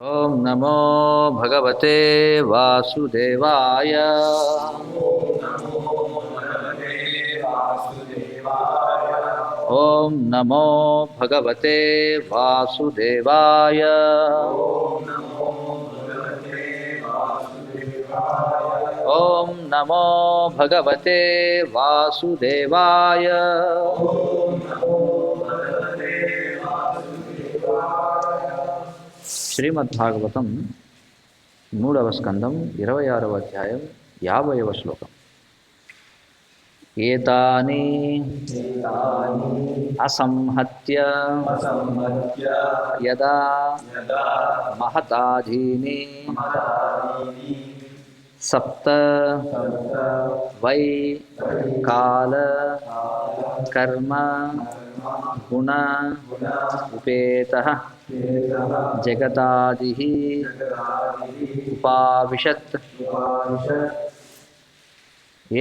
ओम नमो भगवते वासुदेवाय। ओम नमो भगवते वासुदेवाय। ओम नमो भगवते वासुदेवाय। శ్రీమద్భాగవతం 3వ స్కందం 26వ అధ్యాయం 50వ శ్లోకం. ఏతాని అసంహత్య యదా మహతాధీని సప్త వై కాల కర్మ గుణ ఉపేతః జగదాదిః ఉపావిశత్.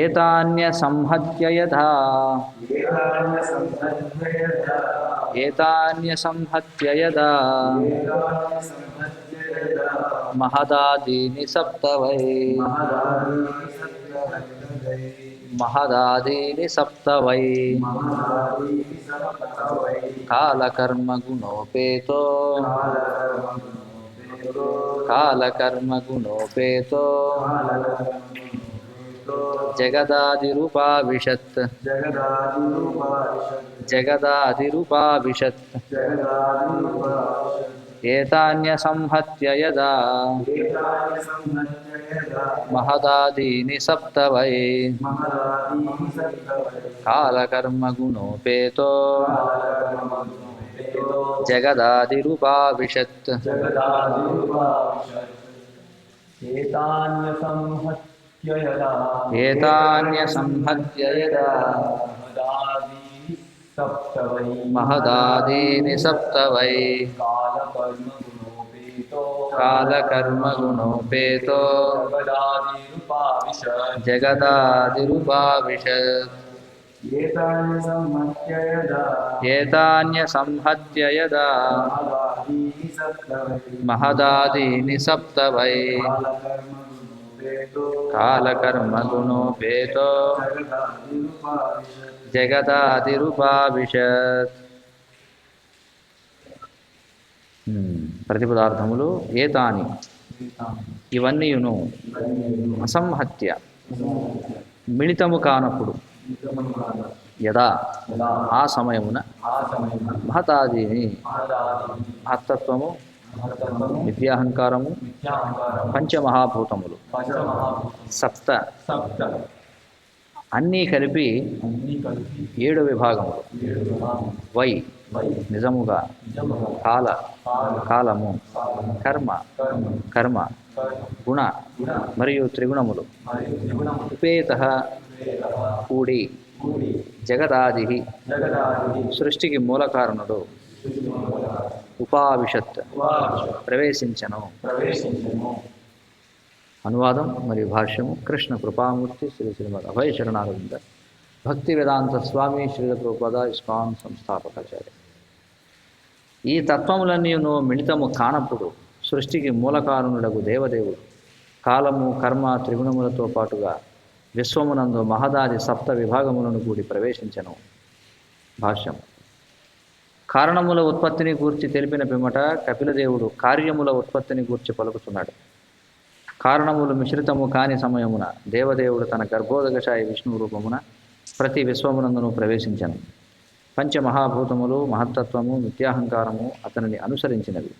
ఏతాన్యసంహత్య యదా మహదాదీని సప్త వై కాలకర్మ గుణోపేతో జగదాదిరుపావిశత్. ఏతాన్యసంహత్య యదా మహదాదీని సప్త వై కాలకర్మ గుణోపేతో జగదాదిరుపావిశత్. ఏతాన్యసంహత్య యదా మహదాదీని సప్త వై కాలకర్మ గుణోపేతో జగదాదిరుపావిశత్. ఏతాన్యసంహత్య యదా మహదాదీని సప్త వై కాలకర్మ గుణోపేతో జగదాదిరుపావిశత్. ప్రతిపదార్థములు ఏతాని ఇవన్నీయును అసంహత్య మిళితము కానప్పుడు యదా ఆ సమయమున మహతాదీని మహత్తత్వము విద్యాహంకారము పంచమహాభూతములు సప్త అన్నీ కలిపి 7 విభాగములు వై నిజముగా కాలము కర్మ గుణ మరియు త్రిగుణములు ఉపేతః కూడి జగదాది సృష్టికి మూలకారణుడు ఉపావిశత్ ప్రవేశించను. అనువాదం మరియు భాష్యము కృష్ణ కృపామూర్తి శ్రీ శ్రీమద్ అభయ శరణారవింద భక్తి వేదాంత స్వామి శ్రీల ప్రభుపాద ఇస్కాన్ సంస్థాపకాచార్య. ఈ తత్వములన్నీను మిళితము కానప్పుడు సృష్టికి మూలకారణుడగు దేవదేవుడు కాలము కర్మ త్రిగుణములతో పాటుగా విశ్వమునందు మహదాది సప్త విభాగములను కూడి ప్రవేశించను. భాష్యం. కారణముల ఉత్పత్తిని గూర్చి తెలిపిన పిమ్మట కపిలదేవుడు కార్యముల ఉత్పత్తిని గూర్చి పలుకుతున్నాడు. కారణములు మిశ్రితము కాని సమయమున దేవదేవుడు తన గర్భోదకశాయి విష్ణు రూపమున ప్రతి విశ్వమునందును ప్రవేశించను. పంచమహాభూతములు మహత్తత్వము మిథ్యాహంకారము అతనిని అనుసరించినవి.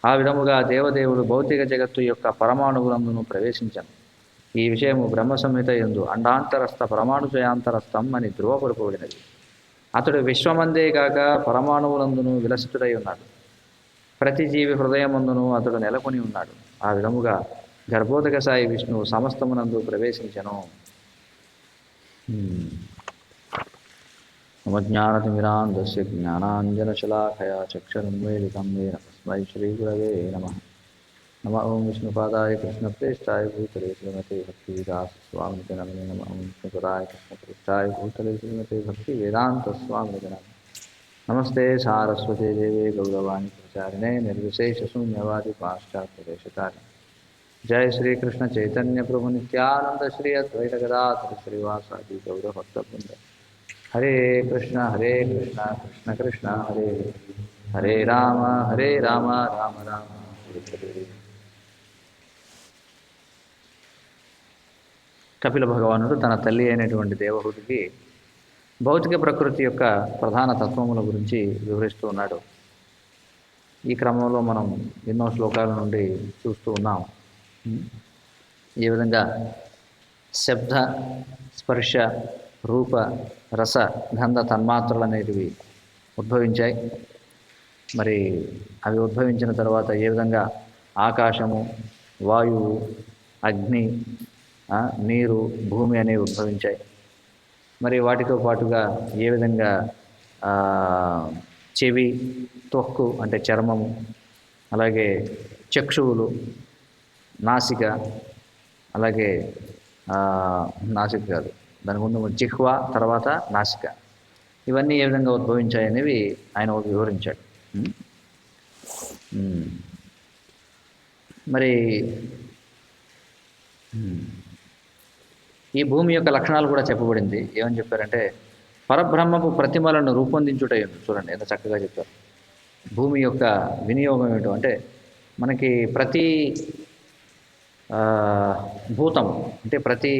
ఆ విధముగా దేవదేవుడు భౌతిక జగత్తు యొక్క పరమాణువులందును ప్రవేశించను. ఈ విషయము బ్రహ్మసంహిత యందు అండాంతరస్థ పరమాణుజయాంతరస్థం అని ధృవపరపబడినది. అతడు విశ్వమందే కాక పరమాణువులందును విలసితుడై ఉన్నాడు. ప్రతి జీవి హృదయమందును అతడు నెలకొని ఉన్నాడు. ఆ విధముగా గర్భోదక సాయి విష్ణువు సమస్తమునందు ప్రవేశించను. మమజ్ఞానతిమిరాంధస్య జ్ఞానాంజనశలాకయా చక్షురున్మీలితం येन తస్మై శ్రీగురవే నమః. నమ ఓం విష్ణుపాదాయ కృష్ణప్రేష్టాయ భూతలే శ్రీమతే భక్తివిదాసస్వామినితి నమః. నమ ఓం విష్ణుపదాయ కృష్ణప్రేష్టాయ భూతలే శ్రీమతే భక్తివేదాంతస్వామినితి నమః. నమస్తే సారస్వతే దేవే గౌరవాణి ప్రచారిణే నిర్విశేషశూన్యవాది పాశ్చాత్యదేశకారి జయ శ్రీకృష్ణ చైతన్య ప్రభు నిత్యానంద శ్రీ అద్వైత గదాధర శ్రీవాసాది గౌరభక్తవృంద. హరే కృష్ణ కృష్ణ కృష్ణ హరే హరే రామ రామ రామ హరే హరే. కపిల భగవానుడు తన తల్లి అయినటువంటి దేవహూతికి భౌతిక ప్రకృతి యొక్క ప్రధాన తత్వముల గురించి వివరిస్తూ ఉన్నాడు. ఈ క్రమంలో మనం ఎన్నో శ్లోకాల నుండి చూస్తూ ఉన్నాం. ఈ విధంగా శబ్ద స్పర్శ రూప రస గంధ తన్మాత్రలు అనేటివి ఉద్భవించాయి. మరి అవి ఉద్భవించిన తర్వాత ఏ విధంగా ఆకాశము, వాయువు, అగ్ని, నీరు, భూమి అనేవి ఉద్భవించాయి. మరి వాటితో పాటుగా ఏ విధంగా చెవి, త్వక్కు అంటే చర్మము, అలాగే చక్షువులు, నాసిక, అలాగే నాసిక కాదు దాని ముందు జిహ్వ, తర్వాత నాసిక, ఇవన్నీ ఏ విధంగా ఉద్భవించాయనేవి ఆయన వివరించాడు. మరి ఈ భూమి యొక్క లక్షణాలు కూడా చెప్పబడింది. ఏమని చెప్పారంటే పరబ్రహ్మపు ప్రతిమలను రూపొందించుట. చూడండి ఎంత చక్కగా చెప్పారు. భూమి యొక్క వినియోగం ఏమిటో అంటే మనకి ప్రతి భూతము అంటే ప్రతి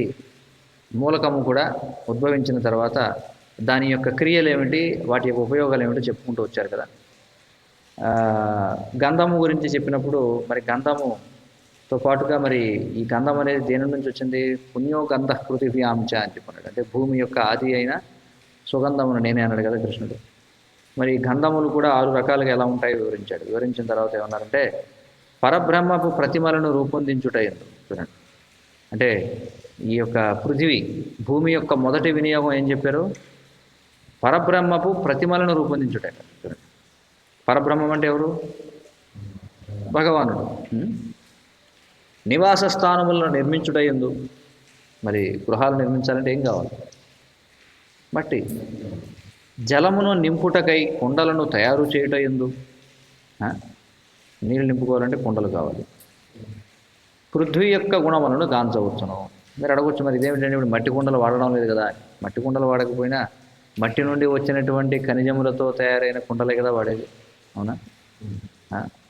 మూలకము కూడా ఉద్భవించిన తర్వాత దాని యొక్క క్రియలు ఏమిటి, వాటి యొక్క ఉపయోగాలు ఏమిటో చెప్పుకుంటూ వచ్చారు కదా. గంధము గురించి చెప్పినప్పుడు మరి గంధముతో పాటుగా మరి ఈ గంధం అనేది దేని నుంచి వచ్చింది? పుణ్యో గంధ పృథివ్యాంచ అని చెప్పన్నాడు. అంటే భూమి యొక్క ఆది అయిన సుగంధమును నేనే అన్నాడు కదా కృష్ణుడు. మరి గంధములు కూడా 6 రకాలుగా ఎలా ఉంటాయో వివరించాడు. వివరించిన తర్వాత ఏమన్నారంటే పరబ్రహ్మపు ప్రతిమలను రూపొందించుట ఎందు. చూడండి అంటే ఈ యొక్క పృథివీ భూమి యొక్క మొదటి వినియోగం ఏం చెప్పారు? పరబ్రహ్మపు ప్రతిమలను రూపొందించుట. చూడండి పరబ్రహ్మం అంటే ఎవరు? భగవానుడు. నివాస స్థానములను నిర్మించుట ఎందు. మరి గృహాలు నిర్మించాలంటే ఏం కావాలి? మట్టి. జలమును నింపుటకై కుండలను తయారు చేయుట ఎందు. నీళ్ళు నింపుకోవాలంటే కుండలు కావాలి. పృథ్వీ యొక్క గుణములను గాంచవచ్చును. మీరు అడగవచ్చు మరి ఇదేమిటంటే ఇప్పుడు మట్టి కుండలు వాడడం లేదు కదా. మట్టి కుండలు వాడకపోయినా మట్టి నుండి వచ్చినటువంటి ఖనిజములతో తయారైన కుండలే కదా వాడేది. అవునా?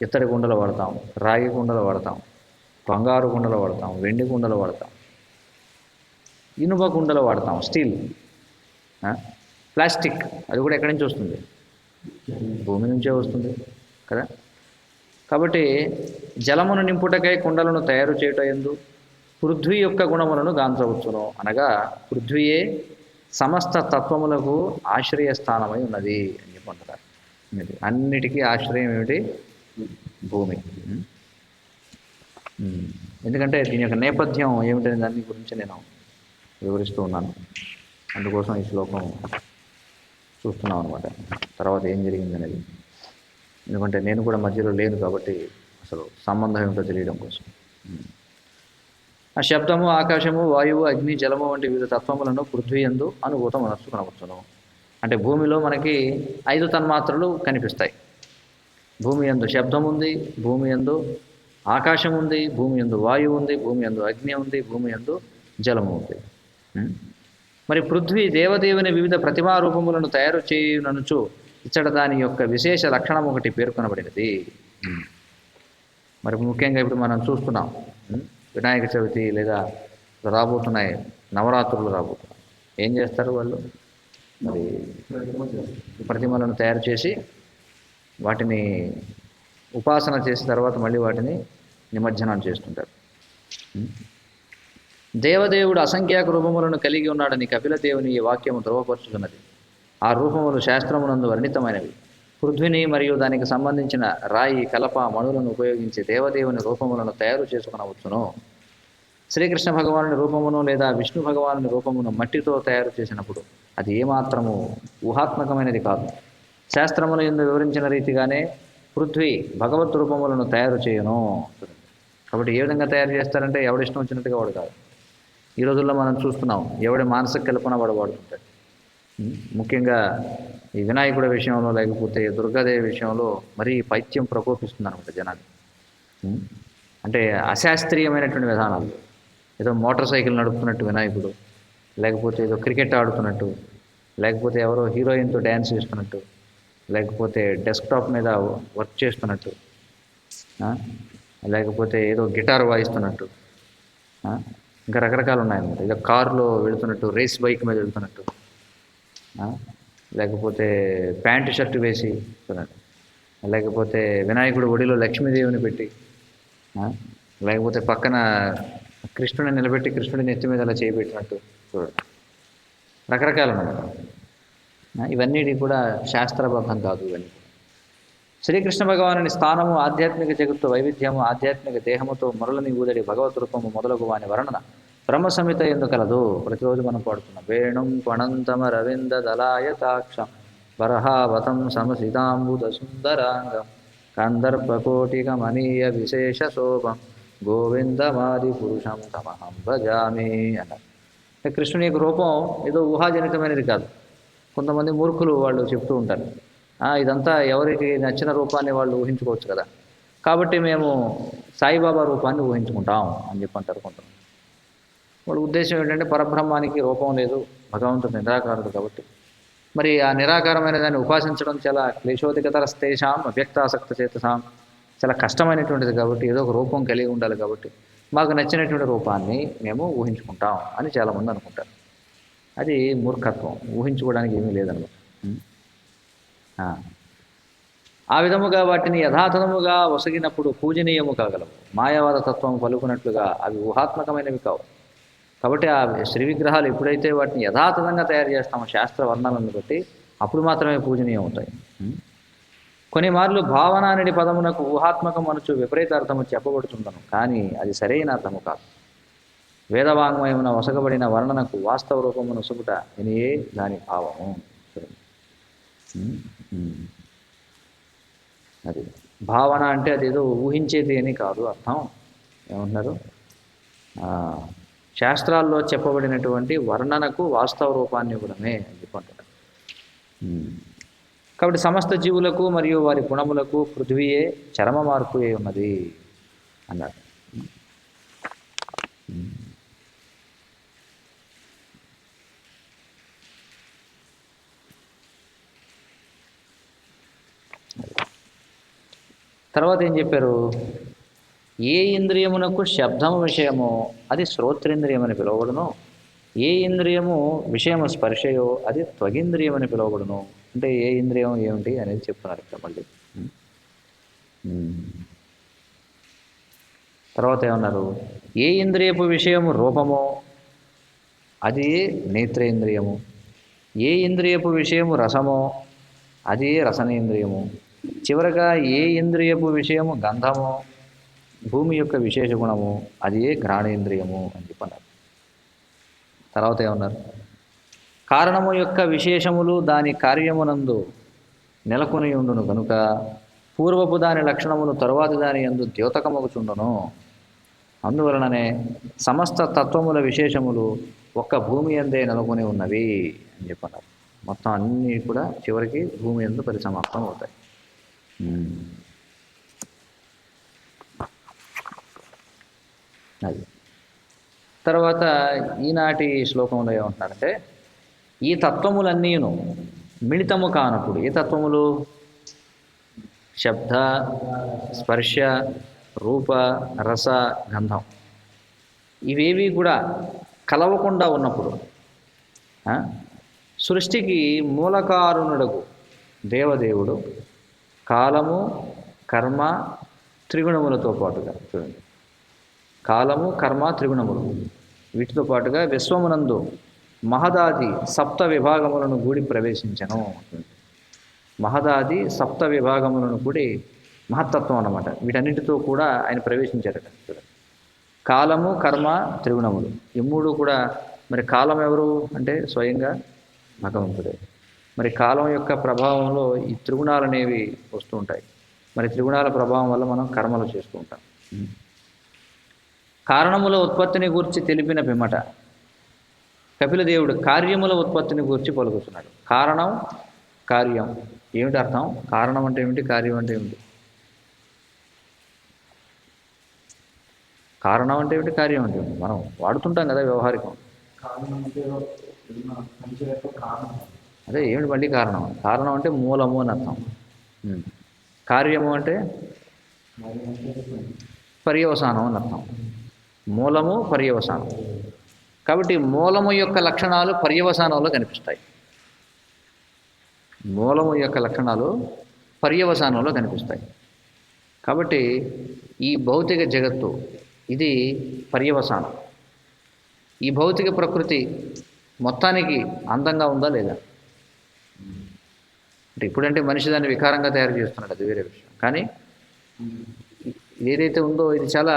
ఇత్తడి కుండలు వాడతాం, రాగి కుండలు వాడతాం, బంగారు కుండలు వాడతాం, వెండి కుండలు వాడతాం, ఇనుప కుండలు వాడతాం, స్టీల్, ప్లాస్టిక్ అది కూడా ఎక్కడి నుంచి వస్తుంది? భూమి నుంచే వస్తుంది కదా. కాబట్టి జలమును నింపుటకై కుండలను తయారు చేయుట యందు పృథ్వీ యొక్క గుణములను గాంచవచ్చును. అనగా పృథ్వీయే సమస్త తత్వములకు ఆశ్రయ స్థానమై ఉన్నది అని చెప్పంటారు. అన్నిటికీ ఆశ్రయం ఏమిటి? భూమి. ఎందుకంటే దీని యొక్క నేపథ్యం ఏమిటనే దాని గురించి నేను వివరిస్తూ ఉన్నాను. అందుకోసం ఈ శ్లోకం చూస్తున్నాం అనమాట. తర్వాత ఏం జరిగింది అనేది. ఎందుకంటే నేను కూడా మధ్యలో లేను కాబట్టి అసలు సంబంధం ఏమిటో తెలియడం కోసం. ఆ శబ్దము, ఆకాశము, వాయువు, అగ్ని, జలము వంటి వివిధ తత్వములను పృథ్వీ యందు అనుభూతం మనస్సు కనవచ్చును. అంటే భూమిలో మనకి 5 తన్మాత్రలు కనిపిస్తాయి. భూమి యందు శబ్దం ఉంది, భూమి యందు ఆకాశం ఉంది, భూమి యందు వాయువు ఉంది, భూమి యందు అగ్ని ఉంది, భూమి యందు జలము ఉంది. మరి పృథ్వీ దేవదేవుని వివిధ ప్రతిమా రూపములను తయారు చేయుననుచు ఇచ్చట దాని యొక్క విశేష లక్షణం ఒకటి పేర్కొనబడినది. మరి ముఖ్యంగా ఇప్పుడు మనం చూస్తున్నాం వినాయక చవితి లేదా రాబోతున్నాయి నవరాత్రులు రాబోతున్నాయి. ఏం చేస్తారు వాళ్ళు? మరి ప్రతిమలను తయారు చేసి వాటిని ఉపాసన చేసిన తర్వాత మళ్ళీ వాటిని నిమజ్జనం చేస్తుంటారు. దేవదేవుడు అసంఖ్యాక రూపములను కలిగి ఉన్నాడని కపిలదేవుని ఈ వాక్యము ధృవపరుచుతున్నది. ఆ రూపములు శాస్త్రమునందు వర్ణితమైనవి. పృథ్వీని మరియు దానికి సంబంధించిన రాయి, కలప, మణులను ఉపయోగించి దేవదేవుని రూపములను తయారు చేసుకునవచ్చును. శ్రీకృష్ణ భగవానుని రూపమును లేదా విష్ణు భగవానుని రూపమును మట్టితో తయారు చేసినప్పుడు అది ఏమాత్రము ఊహాత్మకమైనది కాదు. శాస్త్రముల యందు వివరించిన రీతిగానే పృథ్వీ భగవత్ రూపములను తయారు చేయను. కాబట్టి ఏ విధంగా తయారు చేస్తారంటే ఎవడిష్టం వచ్చినట్టుగా వాడు కాదు. ఈ రోజుల్లో మనం చూస్తున్నాం ఎవడి మానసిక కల్పన వాడు వాడుతుంటాడు. ముఖ్యంగా ఈ వినాయకుడి విషయంలో లేకపోతే దుర్గాదేవి విషయంలో మరీ పైత్యం ప్రకోపిస్తుంది అనమాట జనాన్ని. అంటే అశాస్త్రీయమైనటువంటి విధానాలు, ఏదో మోటార్ సైకిల్ నడుపుతున్నట్టు వినాయకుడు, లేకపోతే ఏదో క్రికెట్ ఆడుతున్నట్టు, లేకపోతే ఎవరో హీరోయిన్తో డ్యాన్స్ చేస్తున్నట్టు, లేకపోతే డెస్క్టాప్ మీద వర్క్ చేస్తున్నట్టు, లేకపోతే ఏదో గిటార్ వాయిస్తున్నట్టు, ఇంకా రకరకాలు ఉన్నాయన్నమాట. ఏదో కారులో వెళుతున్నట్టు, రేస్ బైక్ మీద వెళుతున్నట్టు, లేకపోతే ప్యాంటు షర్టు వేసి చూడండి, లేకపోతే వినాయకుడు ఒడిలో లక్ష్మీదేవిని పెట్టి, లేకపోతే పక్కన కృష్ణుడిని నిలబెట్టి కృష్ణుడి నెత్తి మీద అలా చేయబెట్టినట్టు చూడండి. రకరకాలు ఉన్నాయి. ఇవన్నీ కూడా శాస్త్రబద్ధం కాదు. ఇవన్నీ శ్రీకృష్ణ భగవానుని స్థానము, ఆధ్యాత్మిక జగత్తు వైవిధ్యము, ఆధ్యాత్మిక దేహముతో మురళని ఊదడి భగవత్ రూపము మొదలగు వాని వర్ణన బ్రహ్మ సంహిత ఎందుకు కలదు. ప్రతిరోజు మనం పాడుతున్నాం. వేణుం పణంతమ రవింద దళాయతాక్షం బరహావతం సమసితాంబుద సుందరాంగం కందర్పకోటికమనీయ విశేష శోభం గోవిందమాది పురుషం తమహం భజామి అన్నారు. కృష్ణుని యొక్క రూపం ఏదో ఊహాజనితమైనది కాదు. కొంతమంది మూర్ఖులు వాళ్ళు చెప్తూ ఉంటారు, ఇదంతా ఎవరికి నచ్చిన రూపాన్ని వాళ్ళు ఊహించుకోవచ్చు కదా, కాబట్టి మేము సాయిబాబా రూపాన్ని ఊహించుకుంటాం అని చెప్పంటారు కొంతమంది. వాళ్ళ ఉద్దేశం ఏంటంటే పరబ్రహ్మానికి రూపం లేదు, భగవంతుడు నిరాకారుడు కాబట్టి మరి ఆ నిరాకారమైన దాన్ని ఉపాసించడం చాలా క్లేశోధికతరస్తేషాం అవ్యక్తాసక్త చేతసాం, చాలా కష్టమైనటువంటిది కాబట్టి ఏదో ఒక రూపం కలిగి ఉండాలి కాబట్టి మాకు నచ్చినటువంటి రూపాన్ని మేము ఊహించుకుంటాం అని చాలామంది అనుకుంటారు. అది మూర్ఖత్వం, ఊహించుకోవడానికి ఏమీ లేదన్నమాట. ఆ విధముగా వాటిని యథాతథముగా వసగినప్పుడు పూజనీయము కాగలవు. మాయావాద తత్వం పలుకున్నట్లుగా అవి ఊహాత్మకమైనవి కావు. కాబట్టి ఆ శ్రీ విగ్రహాలు ఎప్పుడైతే వాటిని యథాతథంగా తయారు చేస్తామో శాస్త్ర వర్ణాలను బట్టి అప్పుడు మాత్రమే పూజనీయం అవుతాయి. కొన్ని మార్లు భావన అనేది పదమునకు ఊహాత్మకం అనుచు విపరీత అర్థము చెప్పబడుతుందను, కానీ అది సరైన అర్థము కాదు. వేదవాంగ్మయమున వసగబడిన వర్ణనకు వాస్తవ రూపమును సుబుట ఇనియే దాని భావము. అది భావన అంటే అదేదో ఊహించేది అని కాదు అర్థం. ఏమంటున్నారు, శాస్త్రాల్లో చెప్పబడినటువంటి వర్ణనకు వాస్తవ రూపాన్ని ఇవ్వడమే అని చెప్పంటున్నారు. కాబట్టి సమస్త జీవులకు మరియు వారి గుణములకు పృథ్వీయే చరమ మార్పు అయి ఉన్నది అన్నారు. తర్వాత ఏం చెప్పారు, ఏ ఇంద్రియమునకు శబ్దము విషయమో అది శ్రోత్రేంద్రియమని పిలువబడును, ఏ ఇంద్రియము విషయము స్పర్శయో అది త్వగింద్రియమని పిలువబడును. అంటే ఏ ఇంద్రియం ఏమిటి అనేది చెప్తున్నారు ఇక్కడ మళ్ళీ. తర్వాత ఏమన్నారు, ఏ ఇంద్రియపు విషయము రూపమో అది నేత్రేంద్రియము, ఏ ఇంద్రియపు విషయము రసమో అది రసనేంద్రియము, చివరగా ఏ ఇంద్రియపు విషయము గంధమో భూమి యొక్క విశేష గుణము అది ఘ్రాణేంద్రియము అని చెప్పన్నారు. తర్వాత ఏమన్నారు, కారణము యొక్క విశేషములు దాని కార్యమునందు నెలకొని ఉండును కనుక పూర్వపు దాని లక్షణములు తరువాతి దాని యందు ద్యోతకమగుచుండును. అందువలననే సమస్త తత్వముల విశేషములు ఒక్క భూమి యందే నెలకొని ఉన్నవి అని చెప్పన్నారు. మొత్తం అన్నీ కూడా చివరికి భూమి యందు పరిసమాప్తం అవుతాయి. అది తర్వాత ఈనాటి శ్లోకంలో ఏమంటున్నారంటే, ఈ తత్వములన్నీను మిళితము కానప్పుడు, ఏ తత్వములు, శబ్ద స్పర్శ రూప రస గంధం, ఇవేవి కూడా కలవకుండా ఉన్నప్పుడు సృష్టికి మూలకారుణుడకు దేవదేవుడు కాలము కర్మ త్రిగుణములతో పాటుగా, చూడండి, కాలము కర్మ త్రిగుణములు వీటితో పాటుగా విశ్వమునందు మహదాది సప్త విభాగములను కూడి ప్రవేశించను. మహదాది సప్త విభాగములను కూడి మహత్తత్వం అన్నమాట. వీటన్నిటితో కూడా ఆయన ప్రవేశించారట. కాలము కర్మ త్రిగుణములు ఈ మూడు కూడా. మరి కాలం ఎవరు అంటే స్వయంగా భగవంతుడే. మరి కాలం యొక్క ప్రభావంలో ఈ త్రిగుణాలు అనేవి వస్తూ ఉంటాయి. మరి త్రిగుణాల ప్రభావం వల్ల మనం కర్మలు చేస్తూ ఉంటాం. కారణముల ఉత్పత్తిని గూర్చి తెలిపిన పిమ్మట కపిలదేవుడు కార్యముల ఉత్పత్తిని గురించి పలుకుతున్నాడు. కారణం, కార్యం ఏమిటి అర్థం? కారణం అంటే ఏమిటి? కార్యం అంటే ఏమిటి? కారణం అంటే ఏమిటి? కార్యం అంటే ఏమిటి? మనం వాడుతుంటాం కదా వ్యవహారికం. అదే ఏమిటి మళ్ళీ కారణం? కారణం అంటే మూలము అని అర్థం. కార్యము అంటే పర్యవసానం అని అర్థం. మూలము, పర్యవసానం. కాబట్టి మూలము యొక్క లక్షణాలు పర్యవసానంలో కనిపిస్తాయి. మూలము యొక్క లక్షణాలు పర్యవసానంలో కనిపిస్తాయి. కాబట్టి ఈ భౌతిక జగత్తు ఇది పర్యవసానం. ఈ భౌతిక ప్రకృతి మొత్తానికి అందంగా ఉందా లేదా? అంటే ఇప్పుడంటే మనిషి దాన్ని వికారంగా తయారు చేస్తున్నాడు, అది వేరే విషయం. కానీ ఏదైతే ఉందో ఇది చాలా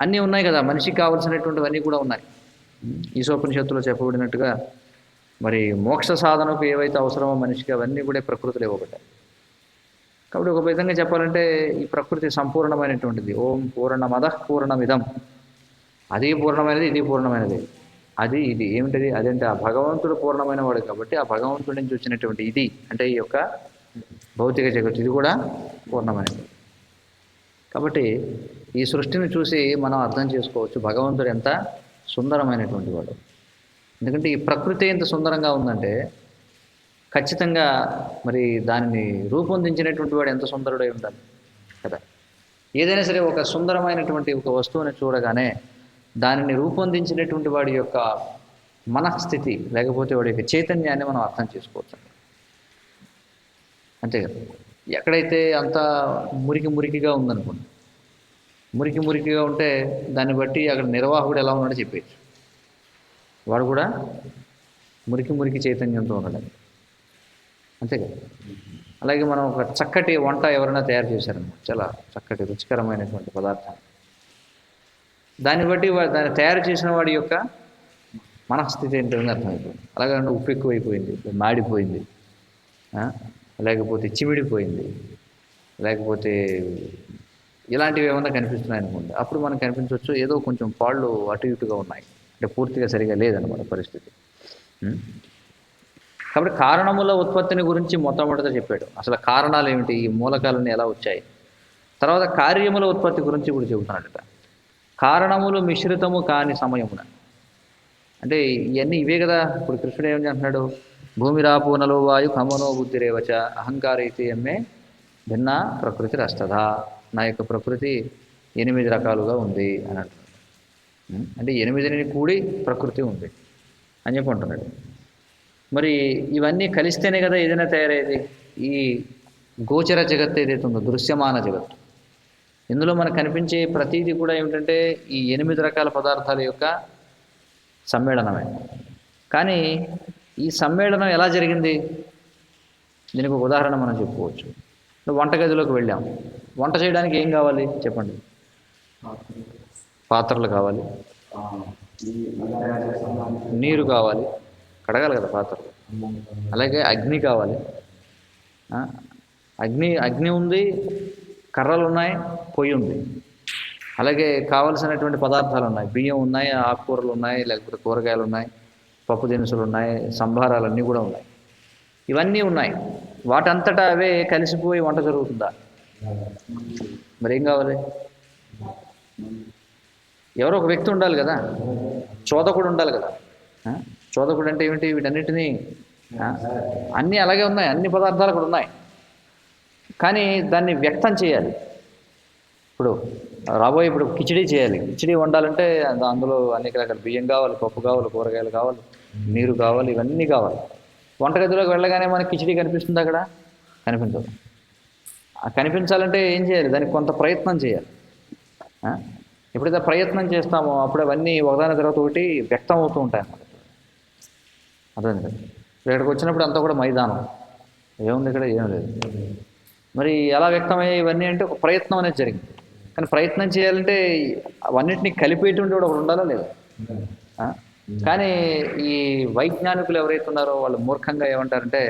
అన్నీ ఉన్నాయి కదా, మనిషికి కావలసినటువంటివన్నీ కూడా ఉన్నాయి. ఈశోపనిషత్తులో చెప్పబడినట్టుగా మరి మోక్ష సాధనకు ఏవైతే అవసరమో మనిషికి అవన్నీ కూడా ప్రకృతిలో ఇవ్వబడ్డాయి. కాబట్టి ఒక విధంగా చెప్పాలంటే ఈ ప్రకృతి సంపూర్ణమైనటువంటిది. ఓం పూర్ణమదః పూర్ణమిదం, అది పూర్ణమైనది, ఇది పూర్ణమైనది. అది ఇది ఏమిటది? అదంటే ఆ భగవంతుడు పూర్ణమైన వాడు కాబట్టి ఆ భగవంతుడి నుంచి వచ్చినటువంటి ఇది అంటే ఈ యొక్క భౌతిక జగత్తు ఇది కూడా పూర్ణమైనది. కాబట్టి ఈ సృష్టిని చూసి మనం అర్థం చేసుకోవచ్చు భగవంతుడు ఎంత సుందరమైనటువంటి వాడు. ఎందుకంటే ఈ ప్రకృతి ఎంత సుందరంగా ఉందంటే ఖచ్చితంగా మరి దానిని రూపొందించినటువంటి వాడు ఎంత సుందరుడై ఉండాలి కదా. ఏదైనా సరే ఒక సుందరమైనటువంటి ఒక వస్తువుని చూడగానే దానిని రూపొందించినటువంటి వాడి యొక్క మనఃస్థితి లేకపోతే వాడి యొక్క చైతన్యాన్ని మనం అర్థం చేసుకోవచ్చు. అంతే కదా. ఎక్కడైతే అంత మురికిగా ఉందనుకోండి, మురికిగా ఉంటే దాన్ని బట్టి అక్కడ నిర్వాహకుడు ఎలా ఉన్నాడో చెప్పేయచ్చు. వాడు కూడా మురికి చైతన్యంతో ఉన్నాడు, అంతే కదా. అలాగే మనం ఒక చక్కటి వంట ఎవరైనా తయారు చేశారన్నమాట, చాలా చక్కటి రుచికరమైనటువంటి పదార్థం, దాన్ని బట్టి దాన్ని తయారు చేసిన వాడి యొక్క మనస్థితి ఏంటో అర్థమైపోయింది. అలాగే ఉప్పు ఎక్కువైపోయింది, మాడిపోయింది, లేకపోతే చిమిడిపోయింది, లేకపోతే ఇలాంటివి ఏమన్నా కనిపిస్తున్నాయి అనుకోండి, అప్పుడు మనకు కనిపించవచ్చు ఏదో కొంచెం పాళ్ళు అటు ఇటుగా ఉన్నాయి, అంటే పూర్తిగా సరిగా లేదన్నమాట పరిస్థితి. కాబట్టి కారణముల ఉత్పత్తిని గురించి మొట్టమొదట చెప్పాడు. అసలు కారణాలు ఏమిటి, ఈ మూలకాలన్నీ ఎలా వచ్చాయి. తర్వాత కార్యముల ఉత్పత్తి గురించి కూడా చెబుతున్నాడట. కారణములు మిశ్రితము కాని సమయమున, అంటే ఇవన్నీ ఇవే కదా. ఇప్పుడు కృష్ణుడు ఏమని అంటున్నాడు, భూమిరాపు నలో వాయు కమనో బుద్ధిరేవచ అహంకారైతే ఎమ్మే భిన్న ప్రకృతి రస్తదా. నా యొక్క ప్రకృతి 8 రకాలుగా ఉంది అని అంటున్నాడు. అంటే 8 కూడి ప్రకృతి ఉంది అని చెప్పి అంటున్నాడు. మరి ఇవన్నీ కలిస్తేనే కదా ఏదైనా తయారయ్యేది. ఈ గోచర జగత్తు ఏదైతే ఉందో, దృశ్యమాన జగత్తు, ఇందులో మనకు కనిపించే ప్రతీది కూడా ఏమిటంటే ఈ 8 రకాల పదార్థాల యొక్క సమ్మేళనమే. కానీ ఈ సమ్మేళనం ఎలా జరిగింది, దీనికి ఒక ఉదాహరణ మనం చెప్పుకోవచ్చు. వంటగదిలోకి వెళ్ళాం, వంట చేయడానికి ఏం కావాలి చెప్పండి? పాత్రలు కావాలి, నీరు కావాలి, కడగాలి కదా పాత్రలు, అలాగే అగ్ని కావాలి. అగ్ని ఉంది, కర్రలు ఉన్నాయి, పొయ్యి ఉంది, అలాగే కావలసినటువంటి పదార్థాలు ఉన్నాయి, బియ్యం ఉన్నాయి, ఆకుకూరలు ఉన్నాయి, లేకపోతే కూరగాయలు ఉన్నాయి, పప్పు దినుసులు ఉన్నాయి, సంభారాలన్నీ కూడా ఉన్నాయి. ఇవన్నీ ఉన్నాయి, వాటంతటా అవే కలిసిపోయి వంట జరుగుతుందా? మరి ఏం కావాలి? ఎవరో ఒక వ్యక్తి ఉండాలి కదా, చోదకుడు ఉండాలి కదా. చోదకుడు అంటే ఏమిటి? వీటన్నిటినీ అన్నీ అలాగే ఉన్నాయి, అన్ని పదార్థాలు కూడా ఉన్నాయి, కానీ దాన్ని వ్యక్తం చేయాలి. ఇప్పుడు కిచిడీ చేయాలి, కిచిడీ వండాలంటే అందులో అనేక రకాల బియ్యం కావాలి, పప్పు కావాలి, కూరగాయలు కావాలి, నీరు కావాలి, ఇవన్నీ కావాలి. వంటగదిలోకి వెళ్ళగానే మనకి కిచిడీ కనిపిస్తుంది, అక్కడ కనిపించదు. కనిపించాలంటే ఏం చేయాలి? దానికి కొంత ప్రయత్నం చేయాలి. ఎప్పుడైతే ప్రయత్నం చేస్తామో అప్పుడు అవన్నీ ఒకదాని తర్వాత ఒకటి వ్యక్తం అవుతూ ఉంటాయి అన్నమాట. అర్థం కదా. ఇక్కడికి వచ్చినప్పుడు అంతా కూడా మైదానం, ఏముంది ఇక్కడ? ఏం లేదు. మరి ఎలా వ్యక్తమయ్యాయి ఇవన్నీ అంటే ఒక ప్రయత్నం అనేది జరిగింది. కానీ ప్రయత్నం చేయాలంటే అవన్నింటినీ కలిపేటువంటి ఒకడు ఉండాలా లేదా? కానీ ఈ వైజ్ఞానికులు ఎవరైతే ఉన్నారో వాళ్ళు మూర్ఖంగా ఏమంటారంటే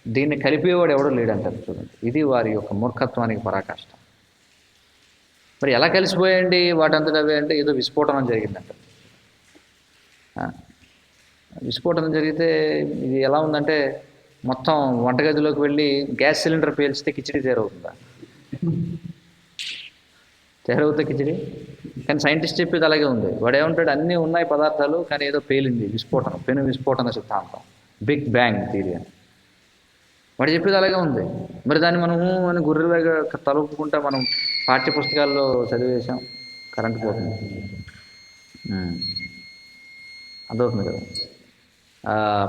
దీన్ని కలిపేవాడు ఎవడో లేడంటారు. చూడండి, ఇది వారి యొక్క మూర్ఖత్వానికి పరాకాష్ట. మరి ఎలా కలిసిపోయండి వాటంతటా అవే అంటే ఏదో విస్ఫోటనం జరిగిందంట. ఆ, విస్ఫోటనం జరిగితే ఇది ఎలా ఉందంటే మొత్తం వంటగదిలోకి వెళ్ళి గ్యాస్ సిలిండర్ పేల్చితే కిచిడి తయారవుతుందా? తయారవుతా కిచిడి? కానీ సైంటిస్ట్ చెప్పేది అలాగే ఉంది. వాడు ఏమంటాడు, అన్నీ ఉన్నాయి పదార్థాలు కానీ ఏదో పేలింది, విస్ఫోటనం, పెను విస్ఫోటన సిద్ధాంతం, బిగ్ బ్యాంగ్ థియరీ అని వాడు చెప్పేది అలాగే ఉంది. మరి దాన్ని మనము అని గుర్రెలాగా తలుపుకుంటా మనం పాఠ్య పుస్తకాల్లో చదివేశాం, కరెంట్ పోతుంది. అర్థమవుతుంది కదా.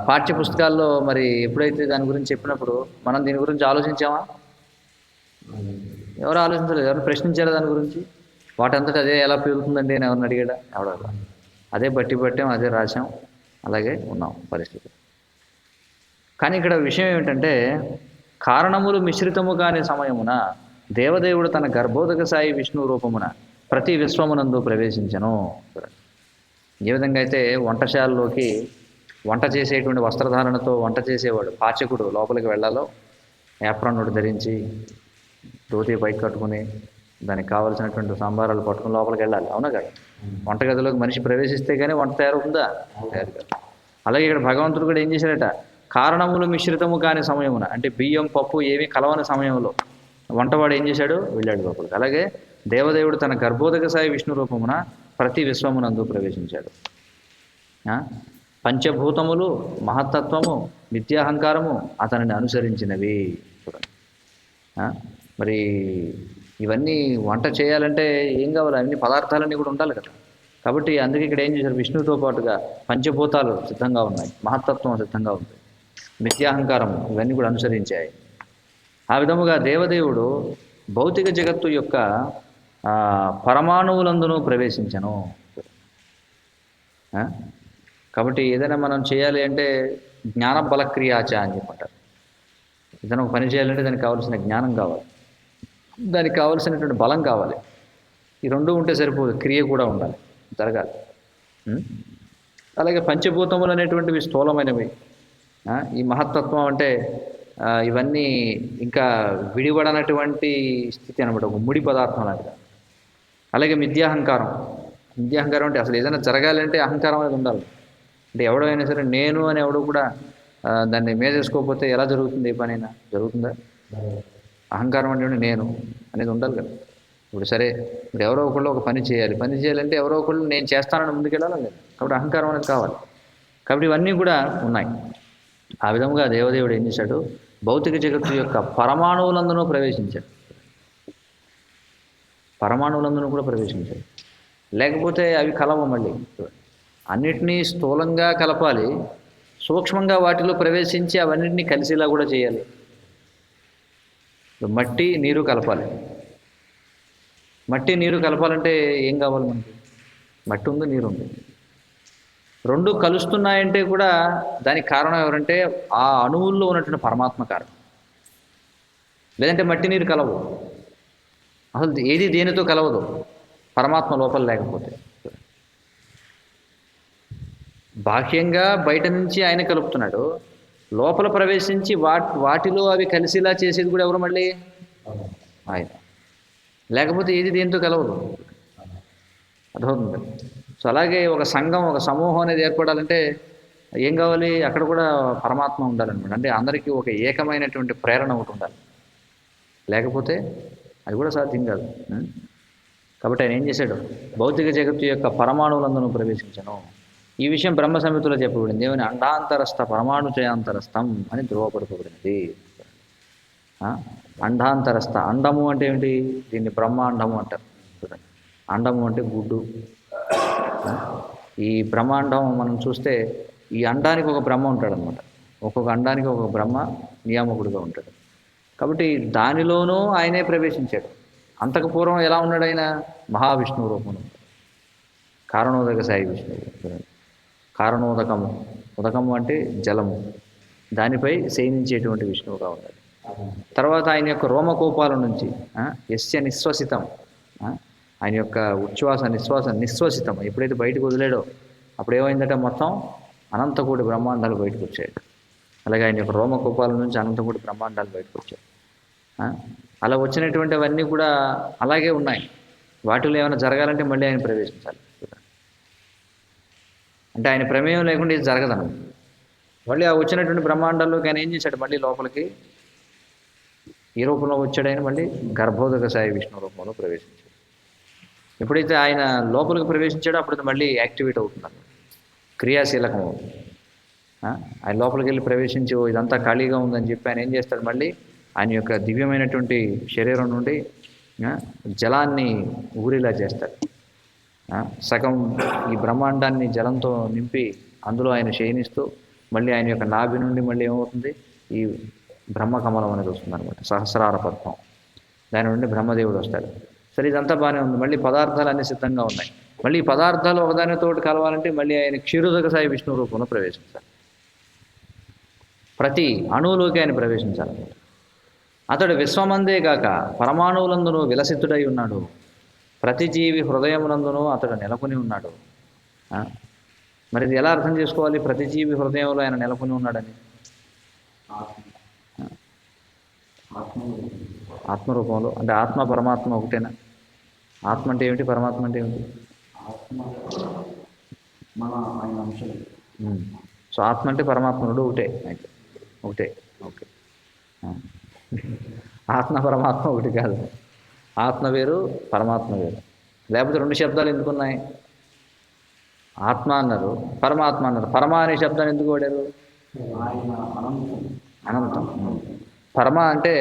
పాఠ్య పుస్తకాల్లో మరి ఎప్పుడైతే దాని గురించి చెప్పినప్పుడు మనం దీని గురించి ఆలోచించామా? ఎవరు ఆలోచించలేదు. ఎవరు ప్రశ్నించారా దాని గురించి? వాటంతటా అదే ఎలా పెరుగుతుందండి అని ఎవరిని అడిగాడా? ఎవడ అదే బట్టి పట్టాం, అదే రాశాం, అలాగే ఉన్నాం పరిస్థితి. కానీ ఇక్కడ విషయం ఏమిటంటే, కారణములు మిశ్రితము కాని సమయమున దేవదేవుడు తన గర్భోదక సాయి విష్ణు రూపమున ప్రతి విశ్వమునందు ప్రవేశించను. ఏ విధంగా అయితే వంటశాలలోకి వంట చేసేటువంటి వస్త్రధారణతో వంట చేసేవాడు పాచకుడు లోపలికి వెళ్ళాలో యాప్రాన్నుడు ధరించి ధోతి పైకి కట్టుకుని దానికి కావలసినటువంటి సంబారాలు పట్టుకుని లోపలికి వెళ్ళాలి, అవునా కదా? వంటగదిలోకి మనిషి ప్రవేశిస్తే కానీ వంట తయారవుతుందా? తయారు కాదు. అలాగే ఇక్కడ భగవంతుడు కూడా ఏం చేశాడట, కారణములు మిశ్రితము కాని సమయమున, అంటే బియ్యం పప్పు ఏమీ కలవని సమయంలో వంటవాడు ఏం చేశాడు? వెళ్ళాడు లోపలికి. అలాగే దేవదేవుడు తన గర్భోదక సాయి విష్ణు రూపమున ప్రతి విశ్వమునందు ప్రవేశించాడు. పంచభూతములు, మహత్తత్వము, నిత్యాహంకారము అతనిని అనుసరించినవి. చూడండి, మరి ఇవన్నీ వంట చేయాలంటే ఏం కావాలి? అన్ని పదార్థాలన్నీ కూడా ఉండాలి కదా. కాబట్టి అందుకే ఇక్కడ ఏం చేశారు, విష్ణువుతో పాటుగా పంచభూతాలు సిద్ధంగా ఉన్నాయి, మహత్తత్వం సిద్ధంగా ఉంది, నిత్యాహంకారం ఇవన్నీ కూడా అనుసరించాయి. ఆ విధముగా దేవదేవుడు భౌతిక జగత్తు యొక్క పరమాణువులందును ప్రవేశించను. కాబట్టి ఏదైనా మనం చేయాలి అంటే జ్ఞాన బలక్రియాచ అని చెప్పంటారు. ఏదైనా ఒక పని చేయాలంటే దానికి కావాల్సిన జ్ఞానం కావాలి, దానికి కావలసినటువంటి బలం కావాలి. ఈ రెండు ఉంటే సరిపోదు, క్రియ కూడా ఉండాలి, జరగాలి. అలాగే పంచభూతములు అనేటువంటివి స్థూలమైనవి. ఈ మహత్తత్వం అంటే ఇవన్నీ ఇంకా విడిపడనటువంటి స్థితి అనమాట, ఒక ముడి పదార్థం లాంటిది. అలాగే మిథ్యాహంకారం. మిథ్యాహంకారం అంటే అసలు ఏదైనా జరగాలంటే అహంకారం అనేది ఉండాలి. అంటే ఎవడైనా సరే నేను అని ఎవడు కూడా దాన్ని మేజేసుకోకపోతే ఎలా జరుగుతుంది? ఏ పనైనా జరుగుతుందా? అహంకారం అంటే నేను అనేది ఉండాలి కదా. ఇప్పుడు సరే, ఇప్పుడు ఎవరో ఒకళ్ళు ఒక పని చేయాలంటే ఎవరో ఒకళ్ళు నేను చేస్తానని ముందుకెళ్ళాలి లేదు. కాబట్టి అహంకారం అనేది కావాలి. కాబట్టి ఇవన్నీ కూడా ఉన్నాయి. ఆ విధంగా దేవదేవుడు ఏం చేశాడు, భౌతిక జగత్తు యొక్క పరమాణువులందునూ ప్రవేశించాడు. పరమాణువులందునూ కూడా ప్రవేశించాడు. లేకపోతే అవి కలవ. మళ్ళీ అన్నిటినీ స్థూలంగా కలపాలి, సూక్ష్మంగా వాటిలో ప్రవేశించి అవన్నిటినీ కలిసేలా కూడా చేయాలి. మట్టి నీరు కలపాలి. మట్టి నీరు కలపాలంటే ఏం కావాలి మనకి? మట్టి ఉంది, నీరు ఉంది. రెండు కలుస్తున్నాయంటే కూడా దానికి కారణం ఎవరంటే ఆ అణువుల్లో ఉన్నటువంటి పరమాత్మ కారణం. లేదంటే మట్టి నీరు కలవు. అసలు ఏది దేనితో కలవదు పరమాత్మ లోపల లేకపోతే. బాహ్యంగా బయట నుంచి ఆయన కలుపుతున్నాడు, లోపల ప్రవేశించి వాటిలో అవి కలిసిలా చేసేది కూడా ఎవరు? మళ్ళీ ఆయన. లేకపోతే ఏది దేనితో కలవదు. అర్థమవుతుంది. సో అలాగే ఒక సంఘం, ఒక సమూహం అనేది ఏర్పడాలంటే ఏం కావాలి? అక్కడ కూడా పరమాత్మ ఉండాలన్నమాట. అంటే అందరికీ ఒక ఏకమైనటువంటి ప్రేరణ ఒకటి ఉండాలి, లేకపోతే అది కూడా సాధ్యం కాదు. కాబట్టి ఆయన ఏం చేశాడు, భౌతిక జగత్తు యొక్క పరమాణువులందును ప్రవేశించను. ఈ విషయం బ్రహ్మ సంహితలో చెప్పబడింది. ఏమని? అండాంతరస్థ పరమాణు చయాంతరస్థం అని ధృవపరచబడినది. అండాంతరస్థ, అండము అంటే ఏమిటి? దీన్ని బ్రహ్మాండము అంటారు. చూడండి, అండము అంటే గుడ్డు. ఈ బ్రహ్మాండం మనం చూస్తే ఈ అండానికి ఒక బ్రహ్మ ఉంటాడు అనమాట. ఒక్కొక్క అండానికి ఒక బ్రహ్మ నియామకుడిగా ఉంటాడు. కాబట్టి దానిలోనూ ఆయనే ప్రవేశించాడు. అంతకు పూర్వం ఎలా ఉన్నాడు ఆయన? మహావిష్ణువు రూపంలో. కారణోదక సాయి విష్ణువు. కారణోదకము, ఉదకము అంటే జలము, దానిపై శయనించేటువంటి విష్ణువుగా ఉన్నాడు. తర్వాత ఆయన యొక్క రోమకోపాల నుంచి యస్య నిశ్వసితం, ఆయన యొక్క ఉచ్ఛ్వాస నిశ్వసితం ఎప్పుడైతే బయటకు వదిలేడో అప్పుడు ఏమైందంటే మొత్తం అనంతకోటి బ్రహ్మాండాలు బయటకు వచ్చాయి. అలాగే ఆయన యొక్క రోమకోపాల నుంచి అనంతకోటి బ్రహ్మాండాలు బయటకు వచ్చాయి. అలా వచ్చినటువంటివన్నీ కూడా అలాగే ఉన్నాయి. వాటిలో ఏమైనా జరగాలంటే మళ్ళీ ఆయన ప్రవేశించాలి. అంటే ఆయన ప్రమేయం లేకుండా ఇది జరగదన్నమాట. మళ్ళీ ఆ వచ్చినటువంటి బ్రహ్మాండాల్లోకి ఆయన ఏం చేశాడు, మళ్ళీ లోపలికి ఈ రూపంలో వచ్చాడు, ఆయన మళ్ళీ గర్భోదక సాయి విష్ణు రూపంలో ప్రవేశించాడు. ఎప్పుడైతే ఆయన లోపలికి ప్రవేశించాడో అప్పుడు మళ్ళీ యాక్టివేట్ అవుతుంది, క్రియాశీలకం అవుతుంది. ఆయన లోపలికి వెళ్ళి ప్రవేశించి ఇదంతా ఖాళీగా ఉందని చెప్పి ఆయన ఏం చేస్తాడు, మళ్ళీ ఆయన యొక్క దివ్యమైనటువంటి శరీరం నుండి జలాన్ని ఊరిలా చేస్తాడు. సగం ఈ బ్రహ్మాండాన్ని జలంతో నింపి అందులో ఆయన శయనిస్తూ మళ్ళీ ఆయన యొక్క నాభి నుండి మళ్ళీ ఏమవుతుంది, ఈ బ్రహ్మకమలం అనేది వస్తుంది అనమాట, సహస్రార పద్మం. దాని నుండి బ్రహ్మదేవుడు వస్తాడు. సరే, ఇదంతా బాగానే ఉంది. మళ్ళీ పదార్థాలు అన్నీ సిద్ధంగా ఉన్నాయి. మళ్ళీ ఈ పదార్థాలు ఒకదానితోటి కలవాలంటే మళ్ళీ ఆయన క్షీరోదక సాయి విష్ణు రూపంలో ప్రవేశించాలి. ప్రతి అణువులోకి ఆయన ప్రవేశించాలన్నమాట. అతడు విశ్వమందే కాక పరమాణువులందునూ విలసితుడై ఉన్నాడు. ప్రతి జీవి హృదయమునందునూ అతడు నెలకొని ఉన్నాడు. మరి ఇది ఎలా అర్థం చేసుకోవాలి, ప్రతి జీవి హృదయంలో ఆయన నెలకొని ఉన్నాడని? ఆత్మరూపంలో అంటే ఆత్మ పరమాత్మ ఒకటేనా? ఆత్మ అంటే ఏమిటి, పరమాత్మ అంటే ఏమిటి? సో ఆత్మ అంటే పరమాత్మ రెండు ఒకటే, ఒకటే. ఓకే, ఆత్మ పరమాత్మ ఒకటి కాదు. ఆత్మ వేరు, పరమాత్మ వేరు. లేకపోతే రెండు శబ్దాలు ఎందుకున్నాయి? ఆత్మ అన్నారు, పరమాత్మ అన్నారు. పరమ అనే శబ్దాన్ని ఎందుకు వాడారు? అనంతం. పరమ అంటే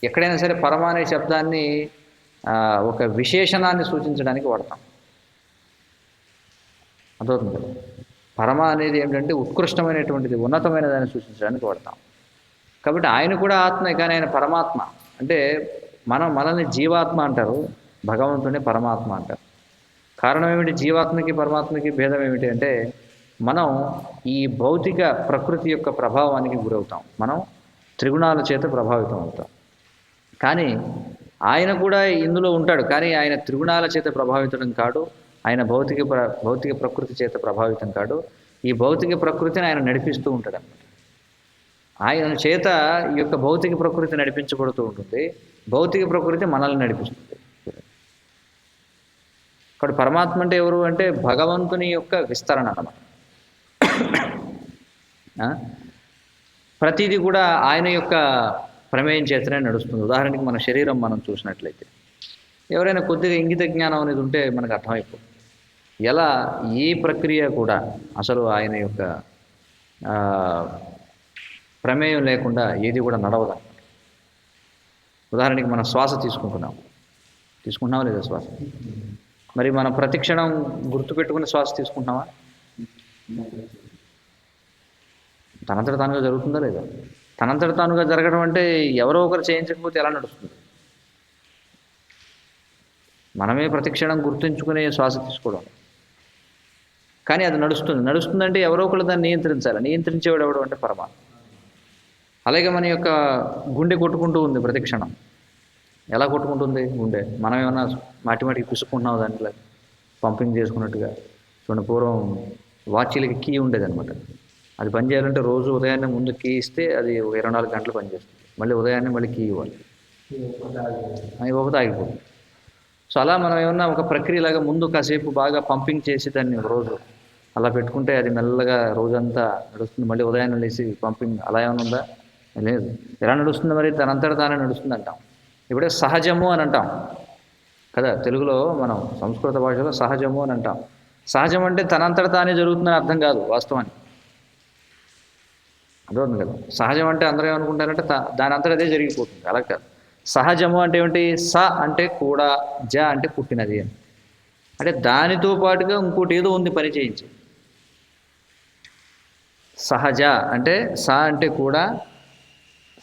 ఎక్కడైనా సరే పరమ అనే శబ్దాన్ని ఒక విశేషణాన్ని సూచించడానికి వాడతాం. అర్థవుతుంది కదా? పరమ అనేది ఏమిటంటే ఉత్కృష్టమైనటువంటిది, ఉన్నతమైన దాన్ని సూచించడానికి వాడతాం. కాబట్టి ఆయన కూడా ఆత్మే, కానీ ఆయన పరమాత్మ. అంటే మనల్ని జీవాత్మ అంటారు, భగవంతుని పరమాత్మ అంటారు. కారణం ఏమిటి? జీవాత్మకి పరమాత్మకి భేదం ఏమిటి అంటే మనం ఈ భౌతిక ప్రకృతి యొక్క ప్రభావానికి గురవుతాం. మనం త్రిగుణాల చేత ప్రభావితం అవుతాం. కానీ ఆయన కూడా ఇందులో ఉంటాడు, కానీ ఆయన త్రిగుణాల చేత ప్రభావితం కాడు. ఆయన భౌతిక ప్రకృతి చేత ప్రభావితం కాడు. ఈ భౌతిక ప్రకృతిని ఆయన నడిపిస్తూ ఉంటాడు అన్నమాట. ఆయన చేత ఈ యొక్క భౌతిక ప్రకృతి నడిపించబడుతూ ఉంటుంది, భౌతిక ప్రకృతి మనల్ని నడిపిస్తుంది. ఇక్కడ పరమాత్మ అంటే ఎవరు అంటే భగవంతుని యొక్క విస్తరణ అన్నమాట. ప్రతిదీ కూడా ఆయన యొక్క ప్రమేయం చేతనే నడుస్తుంది. ఉదాహరణకి మన శరీరం మనం చూసినట్లయితే ఎవరైనా కొద్దిగా ఇంగిత జ్ఞానం అనేది ఉంటే మనకు అర్థమైపోతుంది ఎలా ఏ ప్రక్రియ కూడా అసలు ఆయన యొక్క ప్రమేయం లేకుండా ఏది కూడా నడవదు. ఉదాహరణకి మనం శ్వాస తీసుకుంటున్నామా లేదా? శ్వాస మరి మనం ప్రతిక్షణం గుర్తుపెట్టుకుని శ్వాస తీసుకుంటున్నామా? తనంతట తానుగా జరుగుతుందా లేదా? తనంతట తానుగా జరగడం అంటే ఎవరో ఒకరు చేయించకపోతే ఎలా నడుస్తుంది? మనమే ప్రతిక్షణం గుర్తుంచుకునే శ్వాస తీసుకోవడం. కానీ అది నడుస్తుందంటే ఎవరో ఒకరు దాన్ని నియంత్రించాలి. నియంత్రించేవాడు ఎవడు అంటే పరమాత్మ. అలాగే మన యొక్క గుండె కొట్టుకుంటూ ఉంది ప్రతిక్షణం. ఎలా కొట్టుకుంటుంది గుండె? మనం ఏమన్నా మాటికి పిసుకుంటున్నాం దాంట్లో పంపింగ్ చేసుకున్నట్టుగా. చూడండి, పూర్వం వాచీలకి కీ ఉండేది అనమాట. అది పనిచేయాలంటే రోజు ఉదయాన్నే ముందు కీ ఇస్తే అది 24 గంటలు పనిచేస్తుంది. మళ్ళీ ఉదయాన్నే మళ్ళీ కీ ఇవ్వాలి, ఇవ్వకపోతే ఆగిపోతుంది. సో అలా మనం ఏమన్నా ఒక ప్రక్రియలాగా ముందు కాసేపు బాగా పంపింగ్ చేసి దాన్ని రోజు అలా పెట్టుకుంటే అది మెల్లగా రోజంతా నడుస్తుంది. మళ్ళీ ఉదయాన్నే లేచి పంపింగ్ అలా ఏమైనా ఉందా? లేదు. ఎలా నడుస్తుంది మరి? తనంతట తానే నడుస్తుంది అంటాం. ఇప్పుడే సహజము అని అంటాం కదా తెలుగులో. మనం సంస్కృత భాషలో సహజము అని అంటాం. సహజం అంటే తనంతట తానే జరుగుతుందని అర్థం కాదు వాస్తవానికి. అర్థమవుతుంది కదా? సహజం అంటే అందరూ ఏమనుకుంటారంటే దాని అంతటా అదే జరిగిపోతుంది. అలా కాదు. సహజము అంటే ఏమిటి? స అంటే కూడా, జ అంటే పుట్టినది అని. అంటే దానితో పాటుగా ఇంకోటి ఏదో ఉంది పని చేయించి. సహజ అంటే స అంటే కూడా,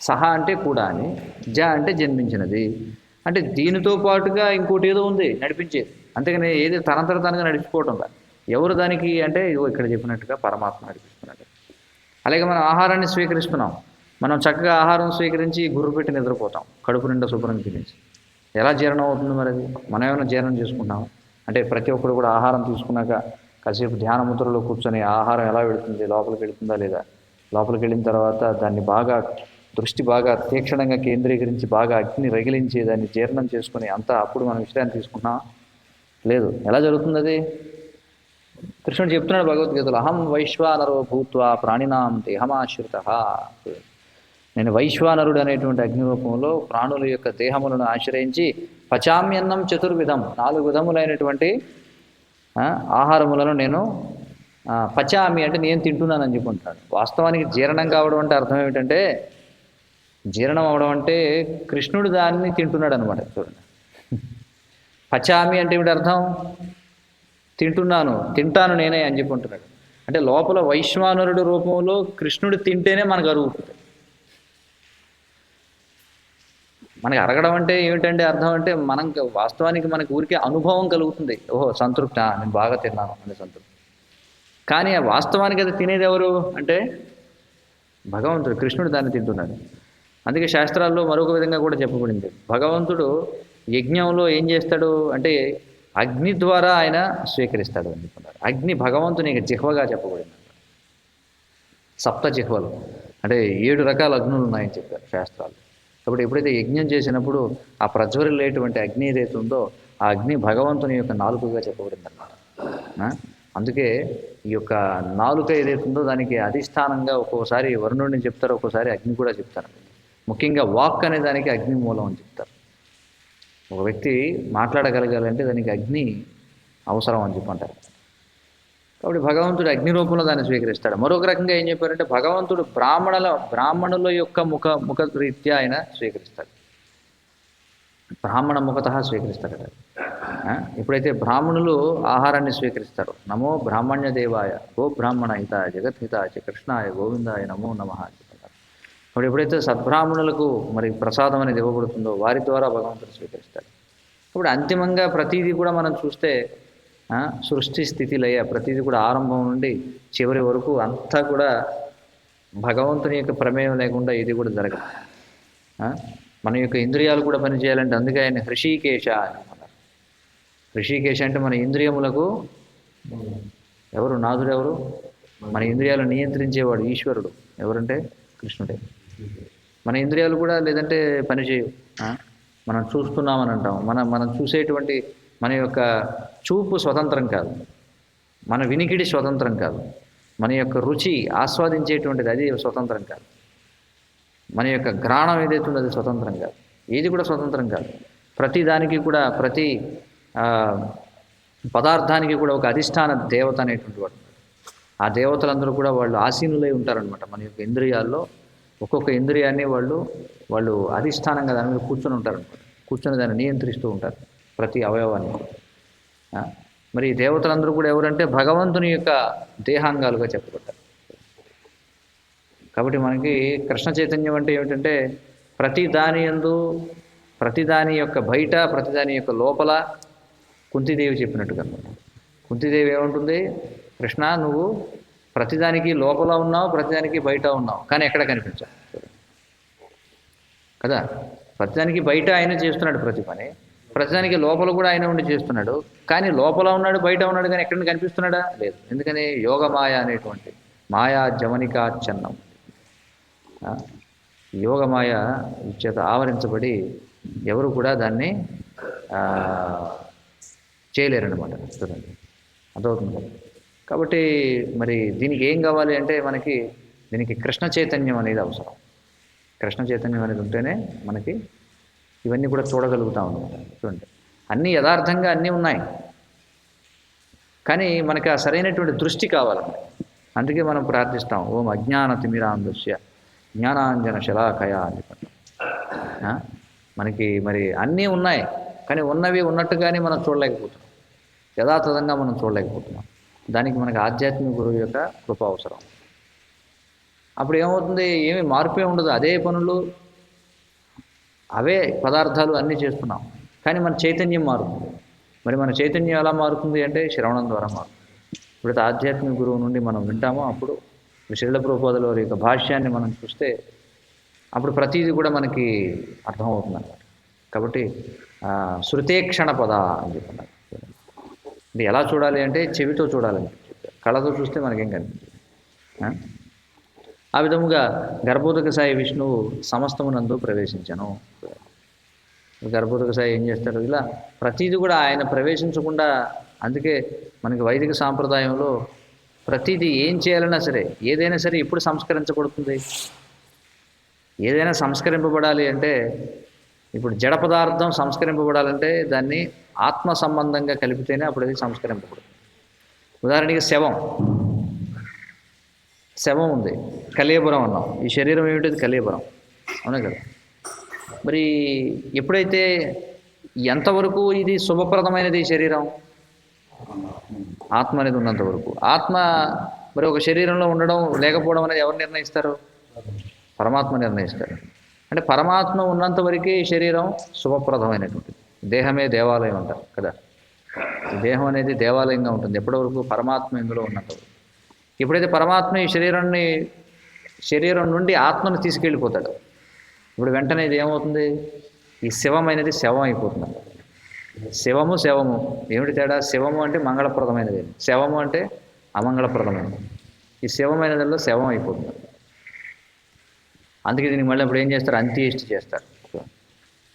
సహ అంటే కూడా అని, జ అంటే జన్మించినది. అంటే దీనితో పాటుగా ఇంకోటి ఏదో ఉంది నడిపించేది. అంతేగాని ఏది తనంతట తానుగా నడిచిపోవటం కాదు. ఎవరు దానికి అంటే ఇక్కడ చెప్పినట్టుగా పరమాత్మ నడిపిస్తున్నాడు. అలాగే మనం ఆహారాన్ని స్వీకరిస్తున్నాం. మనం చక్కగా ఆహారం స్వీకరించి గుర్రు పెట్టి నిద్రపోతాం, కడుపు నిండా శుభ్రం తినేసి. ఎలా జీర్ణం అవుతుంది మరి అది? మనం ఏమైనా జీర్ణం చేసుకుంటాం అంటే ప్రతి ఒక్కరు కూడా ఆహారం తీసుకున్నాక కాసేపు ధ్యాన ముద్రలో కూర్చొని ఆహారం ఎలా వెళుతుంది, లోపలికి వెళుతుందా లేదా, లోపలికి వెళ్ళిన తర్వాత దాన్ని బాగా దృష్టి బాగా తీక్షణంగా కేంద్రీకరించి బాగా అగ్ని రగిలించి దాన్ని జీర్ణం చేసుకుని అంతా అప్పుడు మనం విశ్రాంతి తీసుకుంటున్నాం లేదు. ఎలా జరుగుతుంది అది? కృష్ణుడు చెప్తున్నాడు భగవద్గీతలో, అహం వైశ్వానరో భూత్వా ప్రాణినాం దేహమాశ్రిత. నేను వైశ్వానరుడు అనేటువంటి అగ్నిరూపంలో ప్రాణుల యొక్క దేహములను ఆశ్రయించి పచామ్యన్నం చతుర్విధం, 4 విధములైనటువంటి ఆహారములను నేను పచామి అంటే నేను తింటున్నానని చెప్పుకుంటున్నాడు. వాస్తవానికి జీర్ణం కావడం అంటే అర్థం ఏమిటంటే, జీర్ణం అవడం అంటే కృష్ణుడు దాన్ని తింటున్నాడు అనమాట. చూడండి, పచామి అంటే ఏమిటి అర్థం? తింటాను నేనే అని చెప్పుకుంటున్నాడు. అంటే లోపల వైశ్వానరుడు రూపంలో కృష్ణుడు తింటేనే మనకు అరుగుతుంది. మనకి అరగడం అంటే ఏమిటంటే అర్థం అంటే మనం వాస్తవానికి మనకు ఊరికే అనుభవం కలుగుతుంది. ఓహో సంతృప్తి, నేను బాగా తిన్నాను అనే సంతృప్తి. కానీ వాస్తవానికి అది తినేది ఎవరు అంటే భగవంతుడు, కృష్ణుడు దాన్ని తింటున్నాడు. అందుకే శాస్త్రాల్లో మరొక విధంగా కూడా చెప్పబడింది, భగవంతుడు యజ్ఞంలో ఏం చేస్తాడు అంటే అగ్ని ద్వారా ఆయన స్వీకరిస్తాడు అని చెప్పుకున్నారు. అగ్ని భగవంతుని జిహ్వగా చెప్పబడింది. 7 జిహ్వలు అంటే 7 రకాల అగ్నులు ఉన్నాయని చెప్పారు శాస్త్రాలు. కాబట్టి ఎప్పుడైతే యజ్ఞం చేసినప్పుడు ఆ ప్రజ్వరిల్లేటువంటి అగ్ని ఏదైతే ఉందో ఆ అగ్ని భగవంతుని యొక్క నాలుకగా చెప్పబడింది అన్నమాట. అందుకే ఈ యొక్క నాలుక ఏదైతే ఉందో దానికి అధిష్టానంగా ఒక్కోసారి వరుణుడిని చెప్తారు, ఒక్కోసారి అగ్ని కూడా చెప్తారు. ముఖ్యంగా వాక్ అనే దానికి అగ్ని మూలం అని చెప్తారు. ఒక వ్యక్తి మాట్లాడగలగాలంటే దానికి అగ్ని అవసరం అని చెప్పంటారు. కాబట్టి భగవంతుడు అగ్ని రూపంలో దాన్ని స్వీకరిస్తాడు. మరొక రకంగా ఏం చెప్పారంటే భగవంతుడు బ్రాహ్మణుల యొక్క ముఖ రీత్యా ఆయన స్వీకరిస్తాడు. బ్రాహ్మణ ముఖత స్వీకరిస్తాడట. ఎప్పుడైతే బ్రాహ్మణులు ఆహారాన్ని స్వీకరిస్తారు, నమో బ్రాహ్మణ్య దేవాయ గో బ్రాహ్మణ హితాయ జగద్హితాయ కృష్ణాయ గోవిందాయ నమో నమః అని చెప్తారు. అప్పుడు ఎప్పుడైతే సద్బ్రాహ్మణులకు మరి ప్రసాదం అనేది ఇవ్వబడుతుందో వారి ద్వారా భగవంతుడు స్వీకరిస్తాడు. ఇప్పుడు అంతిమంగా ప్రతీది కూడా మనం చూస్తే సృష్టి స్థితి లయ ప్రతీది కూడా ఆరంభం నుండి చివరి వరకు అంతా కూడా భగవంతుని యొక్క ప్రమేయం లేకుండా ఇది కూడా జరగదు. మన యొక్క ఇంద్రియాలు కూడా పనిచేయాలంటే అందుకే ఆయన హృషికేశ అని అన్నారు. హృషికేశ అంటే మన ఇంద్రియములకు ఎవరు నాథుడు? ఎవరు? మన ఇంద్రియాలను నియంత్రించేవాడు ఈశ్వరుడు. ఎవరంటే కృష్ణుడే. మన ఇంద్రియాలు కూడా లేదంటే పనిచేయవు. మనం చూస్తున్నామని అంటాం. మనం చూసేటువంటి మన యొక్క చూపు స్వతంత్రం కాదు, మన వినికిడి స్వతంత్రం కాదు, మన యొక్క రుచి ఆస్వాదించేటువంటిది అది స్వతంత్రం కాదు, మన యొక్క ఘ్రాణం ఏదైతే ఉందో అది స్వతంత్రం కాదు, ఏది కూడా స్వతంత్రం కాదు. ప్రతి దానికి కూడా ప్రతి పదార్థానికి కూడా ఒక అధిష్టాన దేవత అనేటువంటి వాడు. ఆ దేవతలందరూ కూడా వాళ్ళు ఆసీనులై ఉంటారనమాట. మన యొక్క ఇంద్రియాల్లో ఒక్కొక్క ఇంద్రియాన్ని వాళ్ళు అధిష్టానంగా దాని మీద కూర్చొని ఉంటారనమాట. కూర్చొని దాన్ని నియంత్రిస్తూ ఉంటారు ప్రతి అవయవాన్ని. మరి దేవతలందరూ కూడా ఎవరంటే భగవంతుని యొక్క దేహాంగాలుగా చెప్పబడ్డారు. కాబట్టి మనకి కృష్ణ చైతన్యం అంటే ఏమిటంటే ప్రతి దాని యొక్క బయట, ప్రతిదాని యొక్క లోపల కుంతిదేవి చెప్పినట్టుగా. కుంతిదేవి ఏమంటుంది? కృష్ణ నువ్వు ప్రతిదానికి లోపల ఉన్నావు, ప్రతిదానికి బయట ఉన్నావు, కానీ ఎక్కడ కనిపించావు కదా. ప్రతిదానికి బయట ఆయన చేస్తున్నాడు ప్రతి పని, ప్రతిదానికి లోపల కూడా ఆయన ఉండి చేస్తున్నాడు. కానీ లోపల ఉన్నాడు, బయట ఉన్నాడు, కానీ ఎక్కడ కనిపిస్తున్నాడా? లేదు. ఎందుకని? యోగమాయ అనేటువంటి మాయా జమనికాచ్ఛన్నం, యోగమాయ చేత ఆవరించబడి ఎవరు కూడా దాన్ని చేయలేరన్నమాట. చూడండి, అర్థమవుతుంది. కాబట్టి మరి దీనికి ఏం కావాలి అంటే దీనికి కృష్ణ చైతన్యం అనేది అవసరం. కృష్ణ చైతన్యం అనేది ఉంటేనే మనకి ఇవన్నీ కూడా చూడగలుగుతాం అన్నమాట. చూడండి, అన్నీ యథార్థంగా అన్నీ ఉన్నాయి, కానీ మనకి ఆ సరైనటువంటి దృష్టి కావాలన్నమాట. అందుకే మనం ప్రార్థిస్తాం, ఓం అజ్ఞాన తిమిరాంధస్య జ్ఞానాంజన శలాకయ అని చెప్పండి. మనకి మరి అన్నీ ఉన్నాయి, కానీ ఉన్నవి ఉన్నట్టుగానే మనం చూడలేకపోతున్నాం, యథాతథంగా మనం చూడలేకపోతున్నాం. దానికి మనకి ఆధ్యాత్మిక గురువు యొక్క కృప అవసరం. అప్పుడు ఏమవుతుంది? ఏమీ మార్పే ఉండదు, అదే పనులు, అవే పదార్థాలు అన్నీ చేస్తున్నాం, కానీ మన చైతన్యం మారుతుంది. మరి మన చైతన్యం ఎలా మారుతుంది అంటే శ్రవణం ద్వారా మారుతుంది. ఇప్పుడైతే ఆధ్యాత్మిక గురువు నుండి మనం వింటామో అప్పుడు శ్రీల ప్రభుపాదుల వారి యొక్క భాష్యాన్ని మనం చూస్తే అప్పుడు ప్రతీది కూడా మనకి అర్థమవుతుంది అన్నమాట. కాబట్టి శృతేక్షణ పద అని చెప్పన్నారు. ఇది ఎలా చూడాలి అంటే చెవితో చూడాలని చెప్పారు. కళ్ళతో చూస్తే మనకేం కనిపించదు. ఆ విధముగా గర్భోదక సాయి విష్ణువు సమస్తమునందు ప్రవేశించను. గర్భోదక సాయి ఏం చేస్తాడు? ఇలా ప్రతీది కూడా ఆయన ప్రవేశించకుండా అందుకే మనకి వైదిక సాంప్రదాయంలో ప్రతిదీ ఏం చేయాలన్నా సరే, ఏదైనా సరే ఎప్పుడు సంస్కరించబడుతుంది? ఏదైనా సంస్కరింపబడాలి అంటే, ఇప్పుడు జడ పదార్థం సంస్కరింపబడాలంటే దాన్ని ఆత్మ సంబంధంగా కలిపితేనే అప్పుడు అది సంస్కరింపబడుతుంది. ఉదాహరణకి శవం ఉంది, కళేబరం అన్నాం. ఈ శరీరం ఏమిటది? కళేబరం, అవునా కదా? మరి ఎప్పుడైతే ఎంతవరకు ఇది శుభప్రదమైనది ఈ శరీరం? ఆత్మ అనేది ఉన్నంత వరకు. ఆత్మ మరి ఒక శరీరంలో ఉండడం లేకపోవడం అనేది ఎవరు నిర్ణయిస్తారు? పరమాత్మ నిర్ణయిస్తారు. అంటే పరమాత్మ ఉన్నంత వరకే ఈ శరీరం శుభప్రదమైనటువంటిది. దేహమే దేవాలయం అంటారు కదా. ఈ దేహం అనేది దేవాలయంగా ఉంటుంది ఎప్పటి వరకు? పరమాత్మ ఇందులో ఉన్నంత వరకు. ఎప్పుడైతే పరమాత్మ ఈ శరీరం నుండి ఆత్మను తీసుకెళ్ళిపోతాడు, ఇప్పుడు వెంటనే ఇది ఏమవుతుంది? ఈ శవం అనేది శవం అయిపోతుంది. శవము ఏమిటి తేడా? శవము అంటే మంగళప్రదమైనది, శవము అంటే అమంగళప్రదమైనది. ఈ శవమైనదిలో శవం అయిపోతుంది. అందుకే దీనికి మళ్ళీ ఇప్పుడు ఏం చేస్తారు? అంత్యేష్టి చేస్తారు.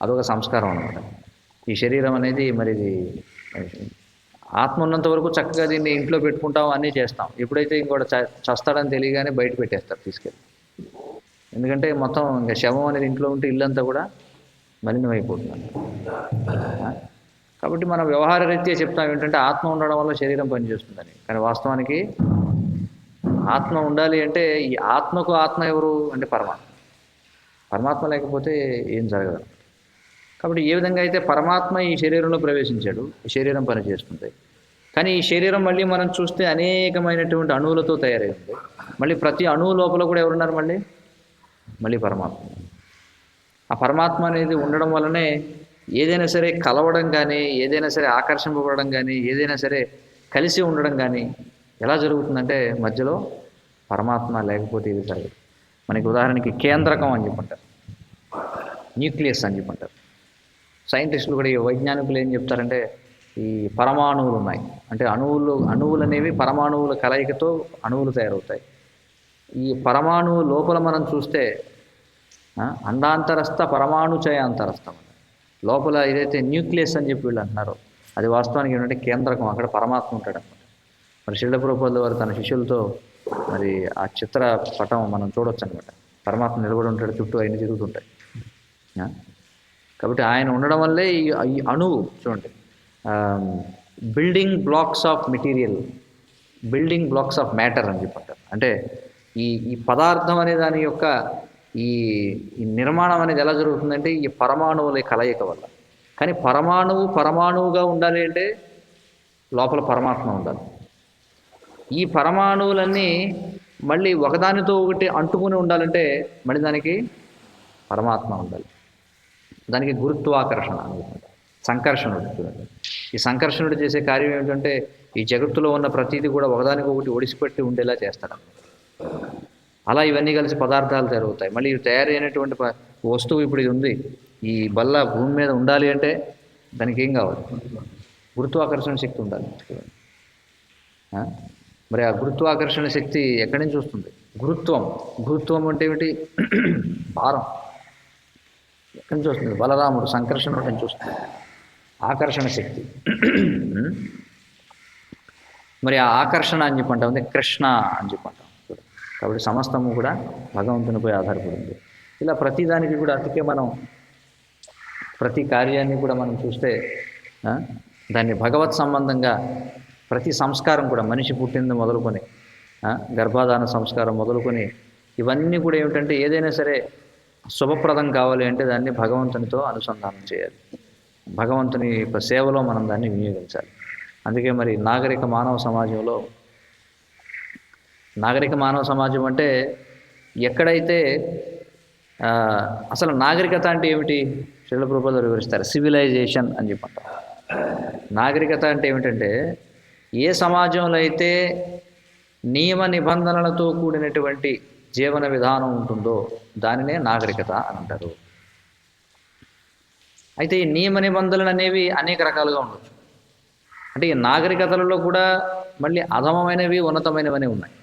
అదొక సంస్కారం అన్నమాట. ఈ శరీరం అనేది మరి ఇది ఆత్మ ఉన్నంత వరకు చక్కగా దీన్ని ఇంట్లో పెట్టుకుంటాం, అన్నీ చేస్తాం. ఎప్పుడైతే ఇంకోటి చస్తాడని తెలియగానే బయట పెట్టేస్తారు తీసుకెళ్ళి. ఎందుకంటే మొత్తం ఇంకా శవం అనేది ఇంట్లో ఉంటే ఇల్లంతా కూడా మలినమైపోతుంది. కాబట్టి మనం వ్యవహార రీత్యా చెప్తాం ఏంటంటే ఆత్మ ఉండడం వల్ల శరీరం పనిచేస్తుందని. కానీ వాస్తవానికి ఆత్మ ఉండాలి అంటే ఈ ఆత్మకు ఆత్మ ఎవరు అంటే పరమాత్మ లేకపోతే ఏం జరగదు. కాబట్టి ఏ విధంగా అయితే పరమాత్మ ఈ శరీరంలో ప్రవేశించాడు, ఈ శరీరం పనిచేస్తుంది. కానీ ఈ శరీరం మళ్ళీ మనం చూస్తే అనేకమైనటువంటి అణువులతో తయారై ఉంది. మళ్ళీ ప్రతి అణువు లోపల కూడా ఎవరున్నారు? మళ్ళీ పరమాత్మ. ఆ పరమాత్మ అనేది ఉండడం వల్లనే ఏదైనా సరే కలవడం కానీ, ఏదైనా సరే ఆకర్షింపబడడం కానీ, ఏదైనా సరే కలిసి ఉండడం కానీ ఎలా జరుగుతుందంటే మధ్యలో పరమాత్మ లేకపోతే ఇది జరగదు. మనకి ఉదాహరణకి కేంద్రకం అని చెప్పంటారు, న్యూక్లియస్ అని చెప్పంటారు. సైంటిస్టులు కూడా, ఈ వైజ్ఞానికులు ఏం చెప్తారంటే ఈ పరమాణువులు ఉన్నాయి అంటే అణువులు అనేవి పరమాణువుల కలయికతో అణువులు తయారవుతాయి. ఈ పరమాణువు లోపల మనం చూస్తే అండాంతరస్థ పరమాణుచయ అంతరస్థం, లోపల ఏదైతే న్యూక్లియస్ అని చెప్పి వీళ్ళు అంటున్నారో అది వాస్తవానికి ఏంటంటే కేంద్రకం. అక్కడ పరమాత్మ ఉంటాడు అన్నమాట. మరి శ్రీల ప్రభుపాదుల వారు తన శిష్యులతో మరి ఆ చిత్ర పటం మనం చూడొచ్చు అనమాట. పరమాత్మ నిలబడి ఉంటాడు, చుట్టూ అయిన తిరుగుతుంటాయి. కాబట్టి ఆయన ఉండడం వల్లే ఈ అణువు చూడండి, building blocks of material, building blocks of matter అని చెప్పంటారు. అంటే ఈ పదార్థం అనే దాని యొక్క ఈ నిర్మాణం అనేది ఎలా జరుగుతుందంటే ఈ పరమాణువుల కలయిక వల్ల. కానీ పరమాణువుగా ఉండాలి అంటే లోపల పరమాత్మ ఉండాలి. ఈ పరమాణువులన్నీ మళ్ళీ ఒకదానితో ఒకటి అంటుకుని ఉండాలంటే మళ్ళీ దానికి పరమాత్మ ఉండాలి. దానికి గురుత్వాకర్షణ అనుకుంటారు, సంకర్షణుడు. చూడండి, ఈ సంకర్షణుడు చేసే కార్యం ఏమిటంటే ఈ జగత్తులో ఉన్న ప్రతీది కూడా ఒకదానికొకటి ఒడిసిపెట్టి ఉండేలా చేస్తాడు. అలా ఇవన్నీ కలిసి పదార్థాలు తయారవుతాయి. మళ్ళీ ఇవి తయారైనటువంటి వస్తువు ఇప్పుడు ఇది ఉంది, ఈ బల్ల భూమి మీద ఉండాలి అంటే దానికి ఏం కావాలి? గురుత్వాకర్షణ శక్తి ఉండాలి. మరి ఆ గురుత్వాకర్షణ శక్తి ఎక్కడి నుంచి వస్తుంది? గురుత్వం అంటే ఏమిటి? భారం. ఎక్కడి నుంచి వస్తుంది? బలరాముడు సంకర్షణ నుంచి వస్తుంది, ఆకర్షణ శక్తి. మరి ఆ ఆకర్షణ అని చెప్పంటాం, కృష్ణ అని చెప్పంటాం. కాబట్టి సమస్తము కూడా భగవంతునిపై ఆధారపడింది. ఇలా ప్రతిదానికి కూడా అందుకే మనం ప్రతి కార్యాన్ని కూడా మనం చూస్తే దాన్ని భగవత్ సంబంధంగా ప్రతి సంస్కారం కూడా మనిషి పుట్టింది మొదలుకొని గర్భాధాన సంస్కారం మొదలుకొని ఇవన్నీ కూడా ఏమిటంటే ఏదైనా సరే శుభప్రదం కావాలి అంటే దాన్ని భగవంతునితో అనుసంధానం చేయాలి, భగవంతుని యొక్క సేవలో మనం దాన్ని వినియోగించాలి. అందుకే మరి నాగరిక మానవ సమాజం అంటే ఎక్కడైతే అసలు నాగరికత అంటే ఏమిటి? శ్రీల ప్రభుపాదులు వివరిస్తారు, సివిలైజేషన్ అని చెప్పంటారు. నాగరికత అంటే ఏమిటంటే ఏ సమాజంలో అయితే నియమ నిబంధనలతో కూడినటువంటి జీవన విధానం ఉంటుందో దానినే నాగరికత అని అంటారు. అయితే ఈ నియమ నిబంధనలు అనేవి అనేక రకాలుగా ఉండొచ్చు. అంటే ఈ నాగరికతలలో కూడా మళ్ళీ అధమమైనవి ఉన్నతమైనవనే ఉన్నాయి.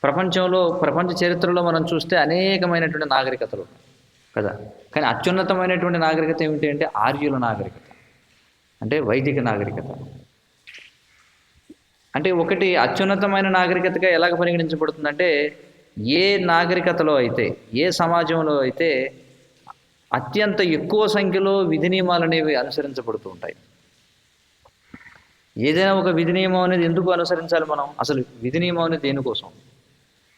ప్రపంచ చరిత్రలో మనం చూస్తే అనేకమైనటువంటి నాగరికతలు కదా. కానీ అత్యున్నతమైనటువంటి నాగరికత ఏమిటి అంటే ఆర్యుల నాగరికత, అంటే వైదిక నాగరికత. అంటే ఒకటి అత్యున్నతమైన నాగరికతగా ఎలాగ పరిగణించబడుతుందంటే, ఏ నాగరికతలో అయితే, ఏ సమాజంలో అయితే అత్యంత ఎక్కువ సంఖ్యలో విధి నియమాలు అనేవి అనుసరించబడుతూ ఉంటాయి. ఏదైనా ఒక విధి నియమం అనేది ఎందుకు అనుసరించాలి మనం? అసలు విధి నియమం అనేది దేనికోసం?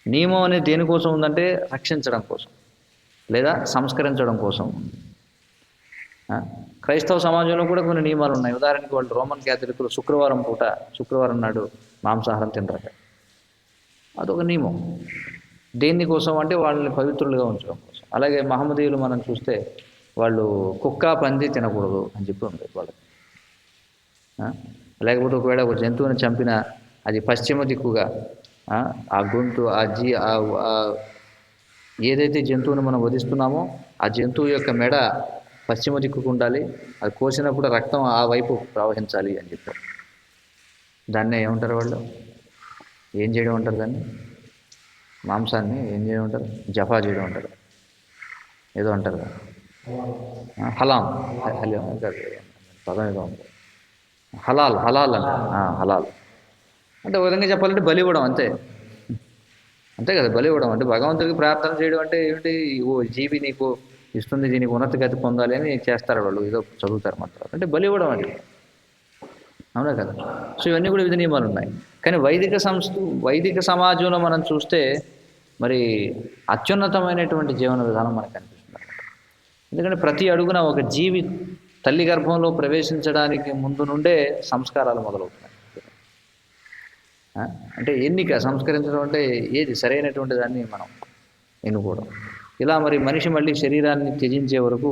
నియమం అనేది దేనికోసం ఉందంటే రక్షించడం కోసం, లేదా సంస్కరించడం కోసం. క్రైస్తవ సమాజంలో కూడా కొన్ని నియమాలు ఉన్నాయి. ఉదాహరణకి వాళ్ళు రోమన్ క్యాథలికులు శుక్రవారం నాడు మాంసాహారం తినరట. అదొక నియమం. దేనికోసం అంటే వాళ్ళని పవిత్రులుగా ఉంచడం కోసం. అలాగే మహమ్మదీయులు మనం చూస్తే వాళ్ళు కుక్క పంది తినకూడదు అని చెప్పి ఉంది వాళ్ళకి. లేకపోతే ఒకవేళ ఒక జంతువుని చంపిన అది పశ్చిమ దిక్కుగా ఆ గొంతు ఏదైతే జంతువుని మనం వధిస్తున్నామో ఆ జంతువు యొక్క మెడ పశ్చిమ దిక్కుకు ఉండాలి, అది కోసినప్పుడు రక్తం ఆ వైపు ప్రవహించాలి అని చెప్పారు. దాన్నే ఏమంటారు వాళ్ళు? ఏం చేయడం అంటారు దాన్ని? మాంసాన్ని ఏం చేయడం అంటారు? జఫా చేయడం అంటారు, ఏదో అంటారు కదా. హలాం పదం ఏదో ఉంటుంది. హలాల్ అంటారు. హలాల్ అంటే ఒక విధంగా చెప్పాలంటే బలి ఇవ్వడం, అంతే కదా. బలి ఇవ్వడం అంటే భగవంతుడికి ప్రార్థన చేయడం అంటే ఏమిటి? ఓ జీవి నీకు ఇస్తుంది, దీనికి ఉన్నత గతి పొందాలి అని చేస్తారు వాళ్ళు, ఏదో చదువుతారు మాత్రం. అంటే బలి ఇవ్వడం అది, అవునా కదా. సో ఇవన్నీ కూడా విధి నియమాలు ఉన్నాయి. కానీ వైదిక సమాజంలో మనం చూస్తే మరి అత్యున్నతమైనటువంటి జీవన విధానం మనకు కనిపిస్తుంది. ఎందుకంటే ప్రతి అడుగున ఒక జీవి తల్లి గర్భంలో ప్రవేశించడానికి ముందు నుండే సంస్కారాలు మొదలవుతున్నాయి. అంటే సంస్కరించడం అంటే ఏది సరైనటువంటి దాన్ని మనం ఎన్నుకోవడం. ఇలా మరి మనిషి మళ్ళీ శరీరాన్ని త్యజించే వరకు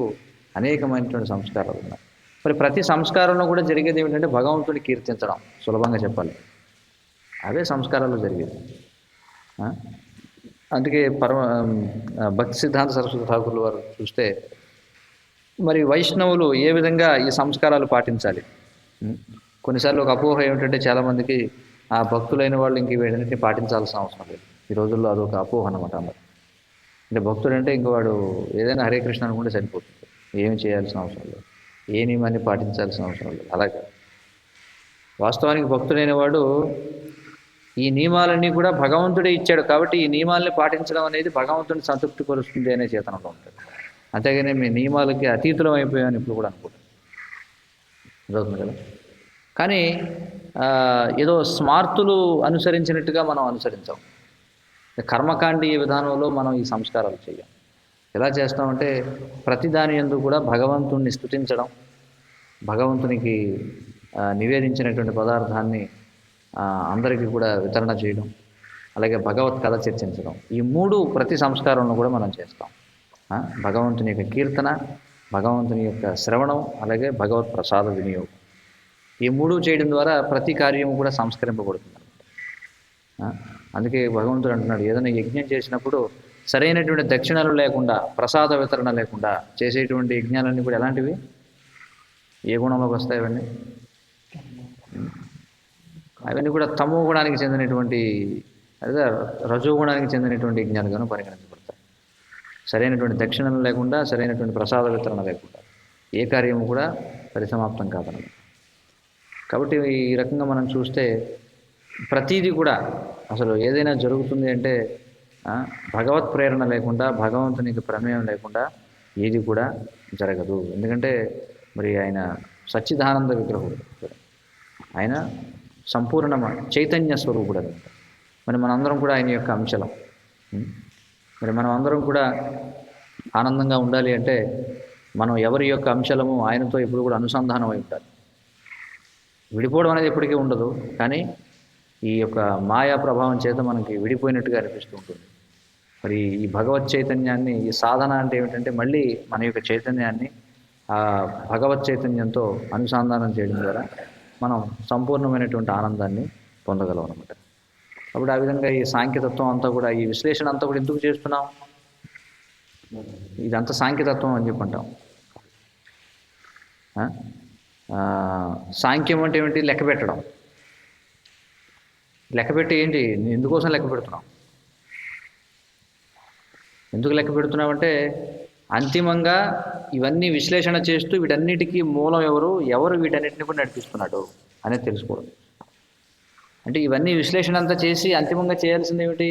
అనేకమైనటువంటి సంస్కారాలు ఉన్నాయి. మరి ప్రతి సంస్కారంలో కూడా జరిగేది ఏమిటంటే భగవంతుని కీర్తించడం, సులభంగా చెప్పాలి. అవే సంస్కారాలు జరిగేది. అందుకే భక్తి సిద్ధాంత సరస్వతి ఠాకూర్ల వారు చూస్తే మరి వైష్ణవులు ఏ విధంగా ఈ సంస్కారాలు పాటించాలి. కొన్నిసార్లు ఒక అపోహ ఏమిటంటే చాలామందికి ఆ భక్తులైన వాళ్ళు ఇంక వీటన్నిటిని పాటించాల్సిన అవసరం లేదు. ఈ రోజుల్లో అదొక అపోహ అన్నమాట. అంటే భక్తుడు అంటే ఇంక వాడు ఏదైనా హరే కృష్ణ అనుకుంటే సరిపోతుంది, ఏమి చేయాల్సిన అవసరం లేదు, ఏ నియమాన్ని పాటించాల్సిన అవసరం లేదు. అలాగే వాస్తవానికి భక్తుడైన వాడు ఈ నియమాలన్నీ కూడా భగవంతుడే ఇచ్చాడు కాబట్టి ఈ నియమాలని పాటించడం అనేది భగవంతుడిని సంతృప్తి పరుస్తుంది అనే చేతనంలో ఉంటుంది. అంతేగాని మీ నియమాలకి అతీతులం అయిపోయామని ఇప్పుడు కూడా అనుకుంటాం, అదవుతుంది కదా. కానీ ఏదో స్మార్తులు అనుసరించినట్టుగా మనం అనుసరించాం. కర్మకాండీయ విధానంలో మనం ఈ సంస్కారాలు చేయం. ఎలా చేస్తామంటే ప్రతి దాని యందు కూడా భగవంతుణ్ణి స్తుతించడం, భగవంతునికి నివేదించినటువంటి పదార్థాన్ని అందరికీ కూడా వితరణ చేయడం, అలాగే భగవత్ కథ చర్చించడం. ఈ మూడు ప్రతి సంస్కారంలో కూడా మనం చేస్తాం. భగవంతుని యొక్క కీర్తన, భగవంతుని యొక్క శ్రవణం, అలాగే భగవత్ ప్రసాద వినియోగం. ఈ మూడు చేయడం ద్వారా ప్రతి కార్యము కూడా సంస్కరింపబడుతుంది. అందుకే భగవంతుడు అంటున్నాడు, ఏదైనా యజ్ఞం చేసినప్పుడు సరైనటువంటి దక్షిణలు లేకుండా, ప్రసాద వితరణ లేకుండా చేసేటువంటి యజ్ఞాలన్నీ కూడా ఎలాంటివి? ఏ గుణంలోకి వస్తాయి అవన్నీ? అవన్నీ కూడా తమో గుణానికి చెందినటువంటి, అదే రజోగుణానికి చెందినటువంటి యజ్ఞాలుగాను పరిగణించబడతాయి. సరైనటువంటి దక్షిణలు లేకుండా, సరైనటువంటి ప్రసాద వితరణ లేకుండా ఏ కార్యము కూడా పరిసమాప్తం కాదన్నమాట. కాబట్టి ఈ రకంగా మనం చూస్తే ప్రతీది కూడా అసలు ఏదైనా జరుగుతుంది అంటే భగవత్ ప్రేరణ లేకుండా, భగవంతునికి ప్రమేయం లేకుండా ఏది కూడా జరగదు. ఎందుకంటే మరి ఆయన సచ్చిదానంద విగ్రహుడు, ఆయన సంపూర్ణ చైతన్య స్వరూపుడు అనమాట. మరి మనందరం కూడా ఆయన యొక్క అంశలం. మరి మనం అందరం కూడా ఆనందంగా ఉండాలి అంటే మనం ఎవరి యొక్క అంశలము ఆయనతో ఎప్పుడు కూడా అనుసంధానం అయి ఉండాలి. విడిపోవడం అనేది ఎప్పటికీ ఉండదు, కానీ ఈ యొక్క మాయా ప్రభావం చేత మనకి విడిపోయినట్టుగా అనిపిస్తూ ఉంటుంది. మరి ఈ భగవత్ చైతన్యాన్ని, ఈ సాధన అంటే ఏమిటంటే మళ్ళీ మన యొక్క చైతన్యాన్ని ఆ భగవత్ చైతన్యంతో అనుసంధానం చేయడం ద్వారా మనం సంపూర్ణమైనటువంటి ఆనందాన్ని పొందగలం అనమాట. కాబట్టి ఆ విధంగా ఈ సాంఖ్యతత్వం అంతా కూడా, ఈ విశ్లేషణ అంతా కూడా ఎందుకు చేస్తున్నాం? ఇదంతా సాంఖ్యతత్వం అని చెప్పి అంటాం. సాంఖ్యం అంటే ఏమిటి? లెక్క పెట్టడం. లెక్కపెట్టి ఏంటి? ఎందుకోసం లెక్క పెడుతున్నాం? ఎందుకు లెక్క పెడుతున్నామంటే అంతిమంగా ఇవన్నీ విశ్లేషణ చేస్తూ వీటన్నిటికీ మూలం ఎవరు వీటన్నిటిని కూడా నడిపిస్తున్నాడు అనేది తెలుసుకోవడం. అంటే ఇవన్నీ విశ్లేషణ అంతా చేసి అంతిమంగా చేయాల్సింది ఏమిటి?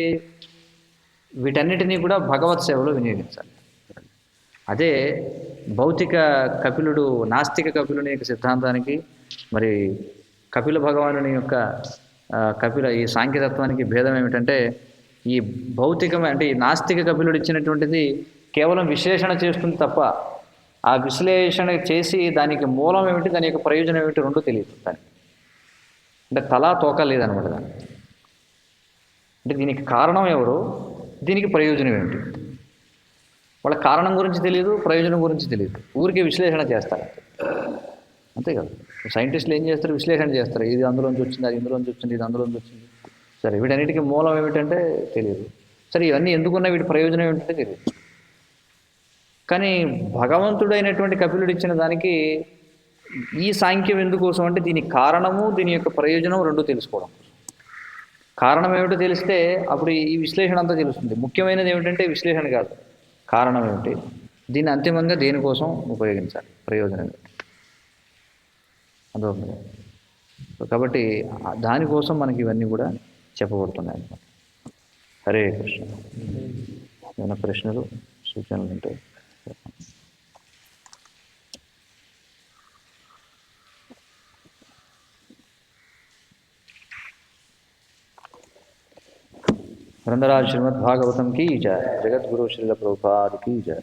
వీటన్నిటినీ కూడా భగవత్ సేవలో వినియోగించాలి. అదే భౌతిక కపిలుడు, నాస్తిక కపిలుని యొక్క సిద్ధాంతానికి మరి కపిల భగవానుని యొక్క ఈ సాంఖ్యతత్వానికి భేదం ఏమిటంటే, ఈ భౌతికమే అంటే ఈ నాస్తిక కపిలుడు ఇచ్చినటువంటిది కేవలం విశ్లేషణ చేస్తుంది తప్ప, ఆ విశ్లేషణ చేసి దానికి మూలం ఏమిటి, దాని యొక్క ప్రయోజనం ఏమిటి రెండూ తెలియదు దానికి. అంటే తలా తోక లేదనమాట దానికి. అంటే దీనికి కారణం ఎవరు, దీనికి ప్రయోజనం ఏమిటి, వాళ్ళ కారణం గురించి తెలియదు, ప్రయోజనం గురించి తెలియదు, ఊరికే విశ్లేషణ చేస్తారు అంతే కదా. సైంటిస్టులు ఏం చేస్తారు? విశ్లేషణ చేస్తారు. ఇది అందులోంచి వచ్చింది, అది ఇందులోంచి వచ్చింది, ఇది అందులోంచి వచ్చింది. సరే, వీటన్నిటికీ మూలం ఏమిటంటే తెలియదు. సరే, ఇవన్నీ ఎందుకున్నా వీటి ప్రయోజనం ఏమిటంటే తెలియదు. కానీ భగవంతుడైనటువంటి కపిలుడు ఇచ్చిన దానికి ఈ సాంఖ్యం ఎందుకోసం అంటే, దీని కారణము దీని యొక్క ప్రయోజనం రెండూ తెలుసుకోవడం. కారణం ఏమిటో తెలిస్తే అప్పుడు ఈ విశ్లేషణ అంతా తెలుస్తుంది. ముఖ్యమైనది ఏమిటంటే విశ్లేషణ కాదు, కారణం ఏమిటి, దీన్ని అంతిమంగా దేనికోసం ఉపయోగించాలి, ప్రయోజనం ఏమిటి, అదొకటి. కాబట్టి దానికోసం మనకి ఇవన్నీ కూడా చెప్పబడుతున్నాయి అన్నమాట. హరే కృష్ణ. ఏమైనా ప్రశ్నలు, సూచనలు ఉంటే ग्रंथराज श्रीमद्भागवतम की जय। जगत गुरु श्रील प्रभुपाद की जय।